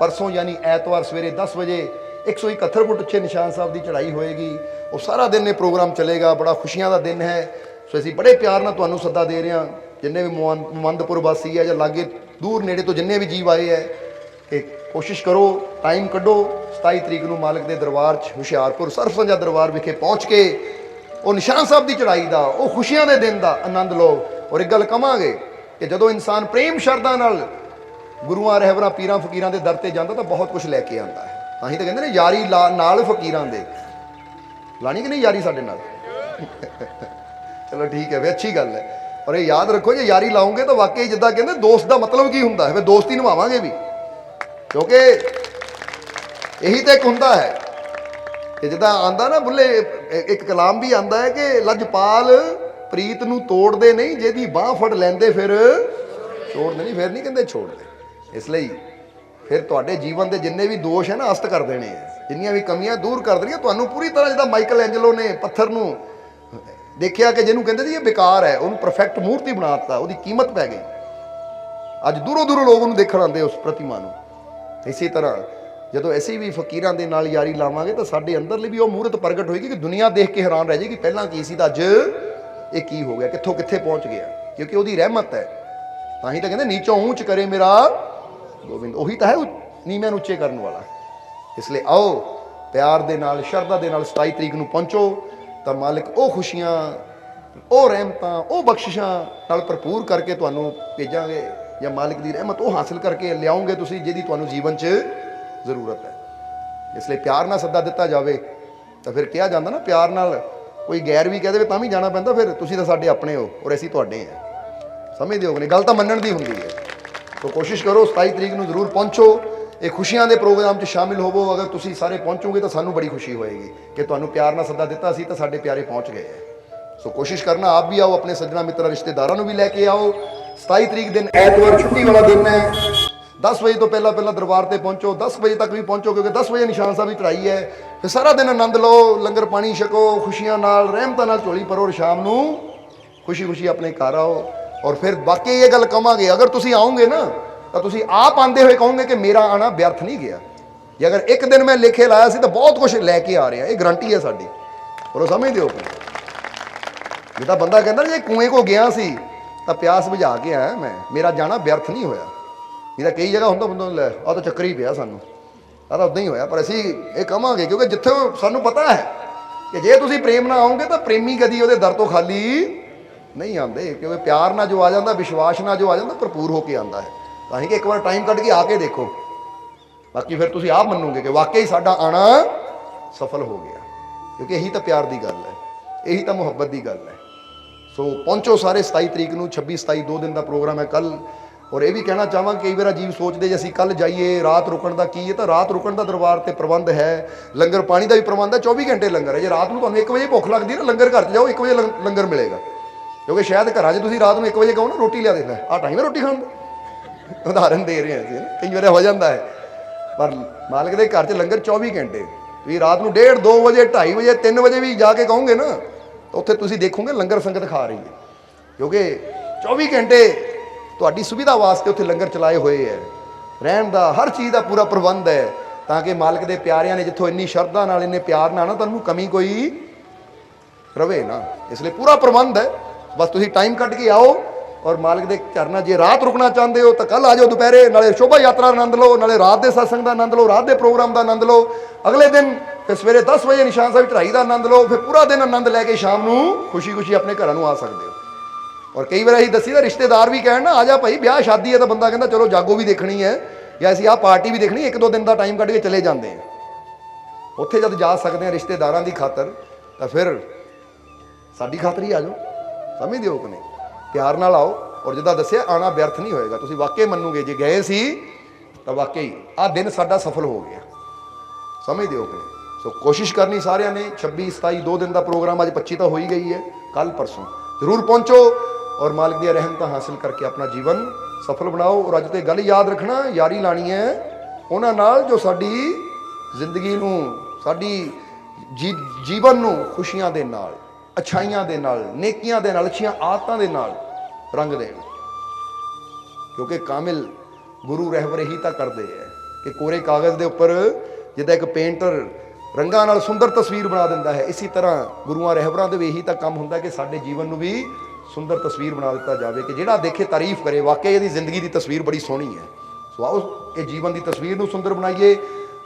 ਪਰਸੋਂ ਯਾਨੀ ਐਤਵਾਰ ਸਵੇਰੇ 10 ਵਜੇ 171 ਫੁੱਟ ਉੱਚੇ ਨਿਸ਼ਾਨ ਸਾਹਿਬ ਦੀ ਚੜ੍ਹਾਈ ਹੋਏਗੀ। ਉਹ ਸਾਰਾ ਦਿਨ ਇਹ ਪ੍ਰੋਗਰਾਮ ਚੱਲੇਗਾ, ਬੜਾ ਖੁਸ਼ੀਆਂ ਦਾ ਦਿਨ ਹੈ। ਸੋ ਅਸੀਂ ਬੜੇ ਪਿਆਰ ਨਾਲ ਤੁਹਾਨੂੰ ਸੱਦਾ ਦੇ ਰਹੇ ਹਾਂ, ਜਿੰਨੇ ਵੀ ਮੁਮੰਦਪੁਰ ਵਾਸੀ ਹੈ ਜਾਂ ਲਾਗੇ ਦੂਰ ਨੇੜੇ ਤੋਂ ਜਿੰਨੇ ਵੀ ਜੀਵ ਆਏ ਹੈ, ਕਿ ਕੋਸ਼ਿਸ਼ ਕਰੋ, ਟਾਈਮ ਕੱਢੋ, 27 ਤਰੀਕ ਨੂੰ ਮਾਲਕ ਦੇ ਦਰਬਾਰ 'ਚ ਹੁਸ਼ਿਆਰਪੁਰ ਸਰਫਸੰਜਾ ਦਰਬਾਰ ਵਿਖੇ ਪਹੁੰਚ ਕੇ ਉਹ ਨਿਸ਼ਾਨ ਸਾਹਿਬ ਦੀ ਚੜ੍ਹਾਈ ਦਾ, ਉਹ ਖੁਸ਼ੀਆਂ ਦੇ ਦਿਨ ਦਾ ਆਨੰਦ ਲਓ। ਔਰ ਇੱਕ ਗੱਲ ਕਵਾਂਗੇ ਕਿ ਜਦੋਂ ਇਨਸਾਨ ਪ੍ਰੇਮ ਸ਼ਰਧਾ ਨਾਲ ਗੁਰੂਆਂ ਰਹਿਬਰਾਂ ਪੀਰਾਂ ਫਕੀਰਾਂ ਦੇ ਦਰ ਤੇ ਜਾਂਦਾ ਤਾਂ ਬਹੁਤ ਕੁਝ ਲੈ ਕੇ ਆਉਂਦਾ ਹੈ। ਤਾਂ ਹੀ ਤਾਂ ਕਹਿੰਦੇ ਨੇ ਯਾਰੀ ਨਾਲ ਫਕੀਰਾਂ ਦੇ ਲਾਣੀ ਕਿ ਨਹੀਂ ਯਾਰੀ ਸਾਡੇ ਨਾਲ। ਚਲੋ ਠੀਕ ਹੈ ਵੀ ਅੱਛੀ ਗੱਲ ਹੈ। ਔਰ ਇਹ ਯਾਦ ਰੱਖੋ, ਜੇ ਯਾਰੀ ਲਾਉਂਗੇ ਤਾਂ ਵਾਕਈ ਜਿੱਦਾਂ ਕਹਿੰਦੇ ਦੋਸਤ ਦਾ ਮਤਲਬ ਕੀ ਹੁੰਦਾ ਹੈ, ਫਿਰ ਦੋਸਤੀ ਨਿਭਾਵਾਂਗੇ ਵੀ। ਕਿਉਂਕਿ ਇਹੀ ਤਾਂ ਇੱਕ ਹੁੰਦਾ ਹੈ ਕਿ ਜਿੱਦਾਂ ਆਂਦਾ ਨਾ ਬੁੱਲੇ, ਇੱਕ ਕਲਾਮ ਵੀ ਆਂਦਾ ਹੈ ਕਿ ਲਜਪਾਲ ਪ੍ਰੀਤ ਨੂੰ ਤੋੜਦੇ ਨਹੀਂ, ਜਿਹਦੀ ਬਾਹ ਫੜ ਲੈਂਦੇ ਫਿਰ ਛੋੜਦੇ ਨਹੀਂ, ਫਿਰ ਨਹੀਂ ਕਹਿੰਦੇ ਛੋੜਦੇ। ਇਸ ਲਈ ਫਿਰ ਤੁਹਾਡੇ ਜੀਵਨ ਦੇ ਜਿੰਨੇ ਵੀ ਦੋਸ਼ ਹੈ ਨਾ ਅਸਤ ਕਰ ਦੇਣੇ ਹੈ, ਜਿੰਨੀਆਂ ਵੀ ਕਮੀਆਂ ਦੂਰ ਕਰ ਦੇਣੀਆਂ ਤੁਹਾਨੂੰ ਪੂਰੀ ਤਰ੍ਹਾਂ। ਜਿੱਦਾਂ ਮਾਈਕਲ ਐਂਜਲੋ ਨੇ ਪੱਥਰ ਨੂੰ ਦੇਖਿਆ ਕਿ ਜਿਹਨੂੰ ਕਹਿੰਦੇ ਸੀ ਇਹ ਬੇਕਾਰ ਹੈ, ਉਹਨੂੰ ਪਰਫੈਕਟ ਮੂਰਤੀ ਬਣਾ ਦਿੱਤਾ, ਉਹਦੀ ਕੀਮਤ ਪੈ ਗਈ। ਅੱਜ ਦੂਰੋਂ ਲੋਕ ਉਹਨੂੰ ਦੇਖਣ ਆਉਂਦੇ ਉਸ ਪ੍ਰਤਿਮਾ ਨੂੰ। ਇਸੇ ਤਰ੍ਹਾਂ ਜਦੋਂ ਅਸੀਂ ਵੀ ਫਕੀਰਾਂ ਦੇ ਨਾਲ ਯਾਰੀ ਲਾਵਾਂਗੇ ਤਾਂ ਸਾਡੇ ਅੰਦਰਲੀ ਵੀ ਉਹ ਮੂਰਤ ਪ੍ਰਗਟ ਹੋਏਗੀ ਕਿ ਦੁਨੀਆ ਦੇਖ ਕੇ ਹੈਰਾਨ ਰਹਿ ਜਾਏਗੀ ਪਹਿਲਾਂ ਕੀ ਸੀ ਤਾਂ ਅੱਜ ਇਹ ਕੀ ਹੋ ਗਿਆ, ਕਿੱਥੋਂ ਕਿੱਥੇ ਪਹੁੰਚ ਗਿਆ। ਕਿਉਂਕਿ ਉਹਦੀ ਰਹਿਮਤ ਹੈ। ਤਾਂ ਹੀ ਤਾਂ ਕਹਿੰਦੇ ਨੀਚੋਂ ਉੱਚ ਕਰੇ ਮੇਰਾ ਗੋਬਿੰਦ, ਉਹੀ ਤਾਂ ਹੈ ਨੀਵਿਆਂ ਨੂੰ ਉੱਚੇ ਕਰਨ ਵਾਲਾ। ਇਸ ਲਈ ਆਓ ਪਿਆਰ ਦੇ ਨਾਲ ਸ਼ਰਧਾ ਦੇ ਨਾਲ 27 ਤਰੀਕ ਨੂੰ ਪਹੁੰਚੋ ਤਾਂ ਮਾਲਕ ਉਹ ਖੁਸ਼ੀਆਂ, ਉਹ ਰਹਿਮਤਾਂ, ਉਹ ਬਖਸ਼ਿਸ਼ਾਂ ਨਾਲ ਭਰਪੂਰ ਕਰਕੇ ਤੁਹਾਨੂੰ ਭੇਜਾਂਗੇ, ਜਾਂ ਮਾਲਕ ਦੀ ਰਹਿਮਤ ਉਹ ਹਾਸਿਲ ਕਰਕੇ ਲਿਆਓਗੇ ਤੁਸੀਂ ਜਿਹਦੀ ਤੁਹਾਨੂੰ ਜੀਵਨ 'ਚ ਜ਼ਰੂਰਤ ਹੈ। ਇਸ ਲਈ ਪਿਆਰ ਨਾਲ ਸੱਦਾ ਦਿੱਤਾ ਜਾਵੇ ਤਾਂ ਫਿਰ ਕਿਹਾ ਜਾਂਦਾ ਨਾ, ਪਿਆਰ ਨਾਲ ਕੋਈ ਗੈਰ ਵੀ ਕਹਿ ਦੇਵੇ ਤਾਂ ਵੀ ਜਾਣਾ ਪੈਂਦਾ। ਫਿਰ ਤੁਸੀਂ ਤਾਂ ਸਾਡੇ ਆਪਣੇ ਹੋ ਔਰ ਅਸੀਂ ਤੁਹਾਡੇ ਹਾਂ, ਸਮਝਦੇ ਹੋ ਕਿ ਨਹੀਂ? ਗੱਲ ਤਾਂ ਮੰਨਣ ਦੀ ਹੁੰਦੀ ਹੈ। ਸੋ ਕੋਸ਼ਿਸ਼ ਕਰੋ 27 ਤਰੀਕ ਨੂੰ ਜ਼ਰੂਰ ਪਹੁੰਚੋ, ਇਹ ਖੁਸ਼ੀਆਂ ਦੇ ਪ੍ਰੋਗਰਾਮ 'ਚ ਸ਼ਾਮਿਲ ਹੋਵੋ। ਅਗਰ ਤੁਸੀਂ ਸਾਰੇ ਪਹੁੰਚੋਗੇ ਤਾਂ ਸਾਨੂੰ ਬੜੀ ਖੁਸ਼ੀ ਹੋਏਗੀ ਕਿ ਤੁਹਾਨੂੰ ਪਿਆਰ ਨਾਲ ਸੱਦਾ ਦਿੱਤਾ ਸੀ ਤਾਂ ਸਾਡੇ ਪਿਆਰੇ ਪਹੁੰਚ ਗਏ ਹੈ। ਸੋ ਕੋਸ਼ਿਸ਼ ਕਰਨਾ ਆਪ ਵੀ ਆਓ, ਆਪਣੇ ਸੱਜਣਾ ਮਿੱਤਰਾਂ ਰਿਸ਼ਤੇਦਾਰਾਂ ਨੂੰ ਵੀ ਲੈ ਕੇ ਆਓ। 27 ਤਰੀਕ ਦਿਨ ਐਤਵਾਰ ਛੁੱਟੀ ਵਾਲਾ ਦਿਨ ਹੈ। 10 ਵਜੇ ਤੋਂ ਪਹਿਲਾਂ ਦਰਬਾਰ ਤੇ ਪਹੁੰਚੋ, 10 ਵਜੇ ਤੱਕ ਵੀ ਪਹੁੰਚੋ ਕਿਉਂਕਿ 10 ਵਜੇ ਨਿਸ਼ਾਨ ਸਾਹਿਬ ਦੀ ਚੜ੍ਹਾਈ ਹੈ। ਫਿਰ ਸਾਰਾ ਦਿਨ ਆਨੰਦ ਲਓ, ਲੰਗਰ ਪਾਣੀ ਛਕੋ, ਖੁਸ਼ੀਆਂ ਨਾਲ ਰਹਿਮਤਾਂ ਨਾਲ ਝੋਲੀ ਭਰੋ ਔਰ ਸ਼ਾਮ ਨੂੰ ਖੁਸ਼ੀ ਆਪਣੇ ਘਰ ਆਓ। ਔਰ ਫਿਰ ਬਾਕੀ ਇਹ ਗੱਲ ਕਵਾਂਗੇ, ਅਗਰ ਤੁਸੀਂ ਆਓਗੇ ਨਾ ਤਾਂ ਤੁਸੀਂ ਆਪ ਆਂਦੇ ਹੋਏ ਕਹੋਗੇ ਕਿ ਮੇਰਾ ਆਣਾ ਵਿਅਰਥ ਨਹੀਂ ਗਿਆ। ਜੇ ਅਗਰ ਇੱਕ ਦਿਨ ਮੈਂ ਲੇਖੇ ਲਾਇਆ ਸੀ ਤਾਂ ਬਹੁਤ ਕੁਝ ਲੈ ਕੇ ਆ ਰਿਹਾ, ਇਹ ਗਰੰਟੀ ਹੈ ਸਾਡੀ। ਪਰ ਉਹ ਸਮਝਦੇ ਹੋ ਜਿੱਦਾਂ ਬੰਦਾ ਕਹਿੰਦਾ ਜੇ ਕੂਏ ਕੋ ਗਿਆ ਸੀ ਤਾਂ ਪਿਆਸ ਬੁਝਾ ਕੇ ਆਇਆ ਮੈਂ, ਮੇਰਾ ਜਾਣਾ ਵਿਅਰਥ ਨਹੀਂ ਹੋਇਆ। ਇਹਦਾ ਕਈ ਜਗ੍ਹਾ ਹੁੰਦਾ ਬੰਦਾ ਲੈ ਆਹ ਤਾਂ ਚੱਕਰ ਹੀ ਪਿਆ ਸਾਨੂੰ, ਆਹ ਤਾਂ ਉੱਦਾਂ ਹੀ ਹੋਇਆ। ਪਰ ਅਸੀਂ ਇਹ ਕਵਾਂਗੇ ਕਿਉਂਕਿ ਜਿੱਥੇ ਸਾਨੂੰ ਪਤਾ ਹੈ ਕਿ ਜੇ ਤੁਸੀਂ ਪ੍ਰੇਮ ਨਾਲ ਆਓਗੇ ਤਾਂ ਪ੍ਰੇਮੀ ਕਦੀ ਉਹਦੇ ਦਰ ਤੋਂ ਖਾਲੀ ਨਹੀਂ ਆਉਂਦੇ। ਕਿਉਂਕਿ ਪਿਆਰ ਨਾਲ ਜੋ ਆ ਜਾਂਦਾ, ਵਿਸ਼ਵਾਸ ਨਾਲ ਜੋ ਆ ਜਾਂਦਾ, ਭਰਪੂਰ ਹੋ ਕੇ ਆਉਂਦਾ ਹੈ। ਤਾਂ ਹੀ ਕਿ ਇੱਕ ਵਾਰ ਟਾਈਮ ਕੱਢ ਕੇ ਆ ਕੇ ਦੇਖੋ, ਬਾਕੀ ਫਿਰ ਤੁਸੀਂ ਆਪ ਮੰਨੋਗੇ ਕਿ ਵਾਕਈ ਸਾਡਾ ਆਣਾ ਸਫਲ ਹੋ ਗਿਆ। ਕਿਉਂਕਿ ਇਹੀ ਤਾਂ ਪਿਆਰ ਦੀ ਗੱਲ ਹੈ, ਇਹੀ ਤਾਂ ਮੁਹੱਬਤ ਦੀ ਗੱਲ ਹੈ। ਸੋ ਪਹੁੰਚੋ ਸਾਰੇ 27 ਤਰੀਕ ਨੂੰ। 26 27 2 ਦਿਨ ਦਾ ਪ੍ਰੋਗਰਾਮ ਹੈ ਕੱਲ। ਔਰ ਇਹ ਵੀ ਕਹਿਣਾ ਚਾਹਾਂਗਾ, ਕਈ ਵਾਰ ਅਜੀਬ ਸੋਚਦੇ ਜੇ ਅਸੀਂ ਕੱਲ ਜਾਈਏ ਰਾਤ ਰੁਕਣ ਦਾ ਕੀ ਹੈ, ਤਾਂ ਰਾਤ ਰੁਕਣ ਦਾ ਦਰਬਾਰ ਤੇ ਪ੍ਰਬੰਧ ਹੈ। ਲੰਗਰ ਪਾਣੀ ਦਾ ਵੀ ਪ੍ਰਬੰਧ ਹੈ, 24 ਘੰਟੇ ਲੰਗਰ ਹੈ। ਜੇ ਰਾਤ ਨੂੰ ਤੁਹਾਨੂੰ 1 ਵਜੇ ਭੁੱਖ ਲੱਗਦੀ ਨਾ, ਲੰਗਰ ਘਰ 'ਚ ਜਾਓ, 1 ਵਜੇ ਲੰਗਰ ਮਿਲੇਗਾ। ਕਿਉਂਕਿ ਸ਼ਾਇਦ ਘਰਾਂ 'ਚ ਤੁਸੀਂ ਰਾਤ ਨੂੰ 1 ਵਜੇ ਕਹੋ ਨਾ ਰੋਟੀ ਲਿਆ ਦੇਣਾ, ਆਹ ਟਾਈਮ ਹੈ ਰੋਟੀ ਖਾਣ ਦਾ। ਉਦਾਹਰਨ ਦੇ ਰਹੇ ਹਾਂ ਅਸੀਂ, ਕਈ ਵਾਰ ਹੋ ਜਾਂਦਾ ਹੈ। ਪਰ ਮਾਲਕ ਦੇ ਘਰ 'ਚ ਲੰਗਰ 24 ਘੰਟੇ। ਤੁਸੀਂ ਰਾਤ ਨੂੰ 1:30 2 ਵਜੇ 2:30 ਵਜੇ 3 ਵਜੇ ਵੀ ਜਾ ਕੇ ਕਹੋਗੇ ਨਾ, ਤਾਂ ਉੱਥੇ ਤੁਸੀਂ ਦੇਖੋਗੇ ਲੰਗਰ ਸੰਗਤ ਖਾ ਰਹੀ ਹੈ। ਕਿਉਂਕਿ 24 ਘੰਟੇ ਤੁਹਾਡੀ ਸੁਵਿਧਾ ਵਾਸਤੇ ਉੱਥੇ ਲੰਗਰ ਚਲਾਏ ਹੋਏ ਹੈ। ਰਹਿਣ ਦਾ ਹਰ ਚੀਜ਼ ਦਾ ਪੂਰਾ ਪ੍ਰਬੰਧ ਹੈ, ਤਾਂ ਕਿ ਮਾਲਕ ਦੇ ਪਿਆਰਿਆਂ ਨੇ ਜਿੱਥੋਂ ਇੰਨੀ ਸ਼ਰਧਾ ਨਾਲ, ਇੰਨੇ ਪਿਆਰ ਨਾਲ ਨਾ ਤੁਹਾਨੂੰ ਕਮੀ ਕੋਈ ਰਵੇ ਨਾ। ਇਸ ਲਈ ਪੂਰਾ ਪ੍ਰਬੰਧ ਹੈ। ਬਸ ਤੁਸੀਂ ਟਾਈਮ ਕੱਢ ਕੇ ਆਓ ਔਰ ਮਾਲਕ ਦੇ ਚਰਨਾਂ। ਜੇ ਰਾਤ ਰੁਕਣਾ ਚਾਹੁੰਦੇ ਹੋ ਤਾਂ ਕੱਲ ਆ ਜਾਓ ਦੁਪਹਿਰੇ, ਨਾਲੇ ਸ਼ੋਭਾ ਯਾਤਰਾ ਆਨੰਦ ਲਓ, ਨਾਲੇ ਰਾਤ ਦੇ ਸਤਸੰਗ ਦਾ ਆਨੰਦ ਲਓ, ਰਾਤ ਦੇ ਪ੍ਰੋਗਰਾਮ ਦਾ ਆਨੰਦ ਲਓ। ਅਗਲੇ ਦਿਨ ਫਿਰ ਸਵੇਰੇ 10 ਵਜੇ ਨਿਸ਼ਾਨ ਸਾਹਿਬ ਚੜ੍ਹਾਈ ਦਾ ਆਨੰਦ ਲਓ। ਫਿਰ ਪੂਰਾ ਦਿਨ ਆਨੰਦ ਲੈ ਕੇ ਸ਼ਾਮ ਨੂੰ ਖੁਸ਼ੀ ਆਪਣੇ ਘਰਾਂ ਨੂੰ ਆ ਸਕਦੇ ਹੋ। ਔਰ ਕਈ ਵਾਰ ਅਸੀਂ ਦੱਸੀ ਤਾਂ ਰਿਸ਼ਤੇਦਾਰ ਵੀ ਕਹਿਣ ਨਾ, ਆ ਜਾ ਭਾਈ ਵਿਆਹ ਸ਼ਾਦੀ ਹੈ, ਤਾਂ ਬੰਦਾ ਕਹਿੰਦਾ ਚਲੋ ਜਾਗੋ ਵੀ ਦੇਖਣੀ ਹੈ ਜਾਂ ਅਸੀਂ ਆਹ ਪਾਰਟੀ ਵੀ ਦੇਖਣੀ, 1-2 ਦਿਨ ਦਾ ਟਾਈਮ ਕੱਢ ਕੇ ਚਲੇ ਜਾਂਦੇ ਹਾਂ। ਉੱਥੇ ਜਦ ਜਾ ਸਕਦੇ ਹਾਂ ਰਿਸ਼ਤੇਦਾਰਾਂ ਦੀ ਖਾਤਰ, ਤਾਂ ਫਿਰ ਸਾਡੀ ਖਾਤਰ ਹੀ ਆ ਜਾਓ। ਸਮਝਦੇ ਹੋ ਕਿ ਨਹੀਂ? ਪਿਆਰ ਨਾਲ ਆਓ। ਔਰ ਜਿੱਦਾਂ ਦੱਸਿਆ, ਆਣਾ ਵਿਅਰਥ ਨਹੀਂ ਹੋਏਗਾ। ਤੁਸੀਂ ਵਾਕਈ ਮੰਨੋਗੇ ਜੇ ਗਏ ਸੀ ਤਾਂ ਵਾਕਈ ਆਹ ਦਿਨ ਸਾਡਾ ਸਫਲ ਹੋ ਗਿਆ। ਸਮਝਦੇ ਹੋ ਕਿ ਨਹੀਂ? ਸੋ ਕੋਸ਼ਿਸ਼ ਕਰਨੀ ਸਾਰਿਆਂ ਨੇ। 26 27 2 ਦਿਨ ਦਾ ਪ੍ਰੋਗਰਾਮ, ਅੱਜ 25 ਤਾਂ ਹੋ ਹੀ ਗਈ ਹੈ, ਕੱਲ ਪਰਸੋਂ ਜ਼ਰੂਰ ਪਹੁੰਚੋ। ਔਰ ਮਾਲਕ ਦੀਆਂ ਰਹਿਮਤਾਂ ਹਾਸਿਲ ਕਰਕੇ ਆਪਣਾ ਜੀਵਨ ਸਫਲ ਬਣਾਓ। ਔਰ ਅੱਜ ਤੇ ਗੱਲ ਯਾਦ ਰੱਖਣਾ, ਯਾਰੀ ਲਾਣੀ ਹੈ ਉਹਨਾਂ ਨਾਲ ਜੋ ਸਾਡੀ ਜ਼ਿੰਦਗੀ ਨੂੰ, ਸਾਡੀ ਜੀਵਨ ਨੂੰ ਖੁਸ਼ੀਆਂ ਦੇ ਨਾਲ, ਅੱਛਾਈਆਂ ਦੇ ਨਾਲ, ਨੇਕੀਆਂ ਦੇ ਨਾਲ, ਅੱਛੀਆਂ ਆਦਤਾਂ ਦੇ ਨਾਲ ਰੰਗ ਦੇਣ। ਕਿਉਂਕਿ ਕਾਮਿਲ ਗੁਰੂ ਰਹਿਬਰ ਇਹੀ ਤਾਂ ਕਰਦੇ ਹੈ ਕਿ ਕੋਰੇ ਕਾਗਜ਼ ਦੇ ਉੱਪਰ ਜਿੱਦਾਂ ਇੱਕ ਪੇਂਟਰ ਰੰਗਾਂ ਨਾਲ ਸੁੰਦਰ ਤਸਵੀਰ ਬਣਾ ਦਿੰਦਾ ਹੈ, ਇਸੇ ਤਰ੍ਹਾਂ ਗੁਰੂਆਂ ਰਹਿਬਰਾਂ ਦੇ ਵੀ ਇਹੀ ਤਾਂ ਕੰਮ ਹੁੰਦਾ ਕਿ ਸਾਡੇ ਜੀਵਨ ਨੂੰ ਵੀ ਸੁੰਦਰ ਤਸਵੀਰ ਬਣਾ ਦਿੱਤਾ ਜਾਵੇ, ਕਿ ਜਿਹੜਾ ਦੇਖੇ ਤਾਰੀਫ ਕਰੇ, ਵਾਕਈ ਇਹਦੀ ਜ਼ਿੰਦਗੀ ਦੀ ਤਸਵੀਰ ਬੜੀ ਸੋਹਣੀ ਹੈ। ਸੋ ਆਓ ਇਹ ਜੀਵਨ ਦੀ ਤਸਵੀਰ ਨੂੰ ਸੁੰਦਰ ਬਣਾਈਏ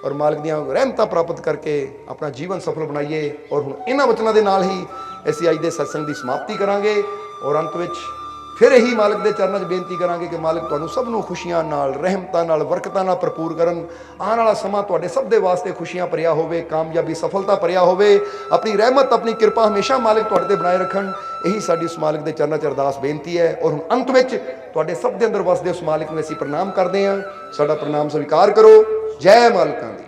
ਔਰ ਮਾਲਕ ਦੀਆਂ ਰਹਿਮਤਾਂ ਪ੍ਰਾਪਤ ਕਰਕੇ ਆਪਣਾ ਜੀਵਨ ਸਫਲ ਬਣਾਈਏ। ਔਰ ਹੁਣ ਇਹਨਾਂ ਵਚਨਾਂ ਦੇ ਨਾਲ ਹੀ ਅਸੀਂ ਅੱਜ ਦੇ ਸਤਸੰਗ ਦੀ ਸਮਾਪਤੀ ਕਰਾਂਗੇ ਔਰ ਅੰਤ ਵਿੱਚ ਫਿਰ ਇਹੀ ਮਾਲਕ ਦੇ ਚਰਨਾਂ 'ਚ ਬੇਨਤੀ ਕਰਾਂਗੇ ਕਿ ਮਾਲਕ ਤੁਹਾਨੂੰ ਸਭ ਨੂੰ ਖੁਸ਼ੀਆਂ ਨਾਲ, ਰਹਿਮਤਾਂ ਨਾਲ, ਬਰਕਤਾਂ ਨਾਲ ਭਰਪੂਰ ਕਰਨ। ਆਉਣ ਵਾਲਾ ਸਮਾਂ ਤੁਹਾਡੇ ਸਭ ਦੇ ਵਾਸਤੇ ਖੁਸ਼ੀਆਂ ਭਰਿਆ ਹੋਵੇ, ਕਾਮਯਾਬੀ, ਸਫਲਤਾ ਭਰਿਆ ਹੋਵੇ। ਆਪਣੀ ਰਹਿਮਤ, ਆਪਣੀ ਕਿਰਪਾ ਹਮੇਸ਼ਾ ਮਾਲਕ ਤੁਹਾਡੇ ਤੇ ਬਣਾਏ ਰੱਖਣ। ਇਹੀ ਸਾਡੀ ਉਸ ਮਾਲਕ ਦੇ ਚਰਨਾਂ 'ਚ ਅਰਦਾਸ ਬੇਨਤੀ ਹੈ। ਔਰ ਹੁਣ ਅੰਤ ਵਿੱਚ ਤੁਹਾਡੇ ਸਭ ਦੇ ਅੰਦਰ ਵਸਦੇ ਉਸ ਮਾਲਕ ਨੂੰ ਅਸੀਂ ਪ੍ਰਣਾਮ ਕਰਦੇ ਹਾਂ। ਸਾਡਾ ਪ੍ਰਣਾਮ ਸਵੀਕਾਰ ਕਰੋ। ਜੈ ਮਾਲਕਾਂ ਦੀ।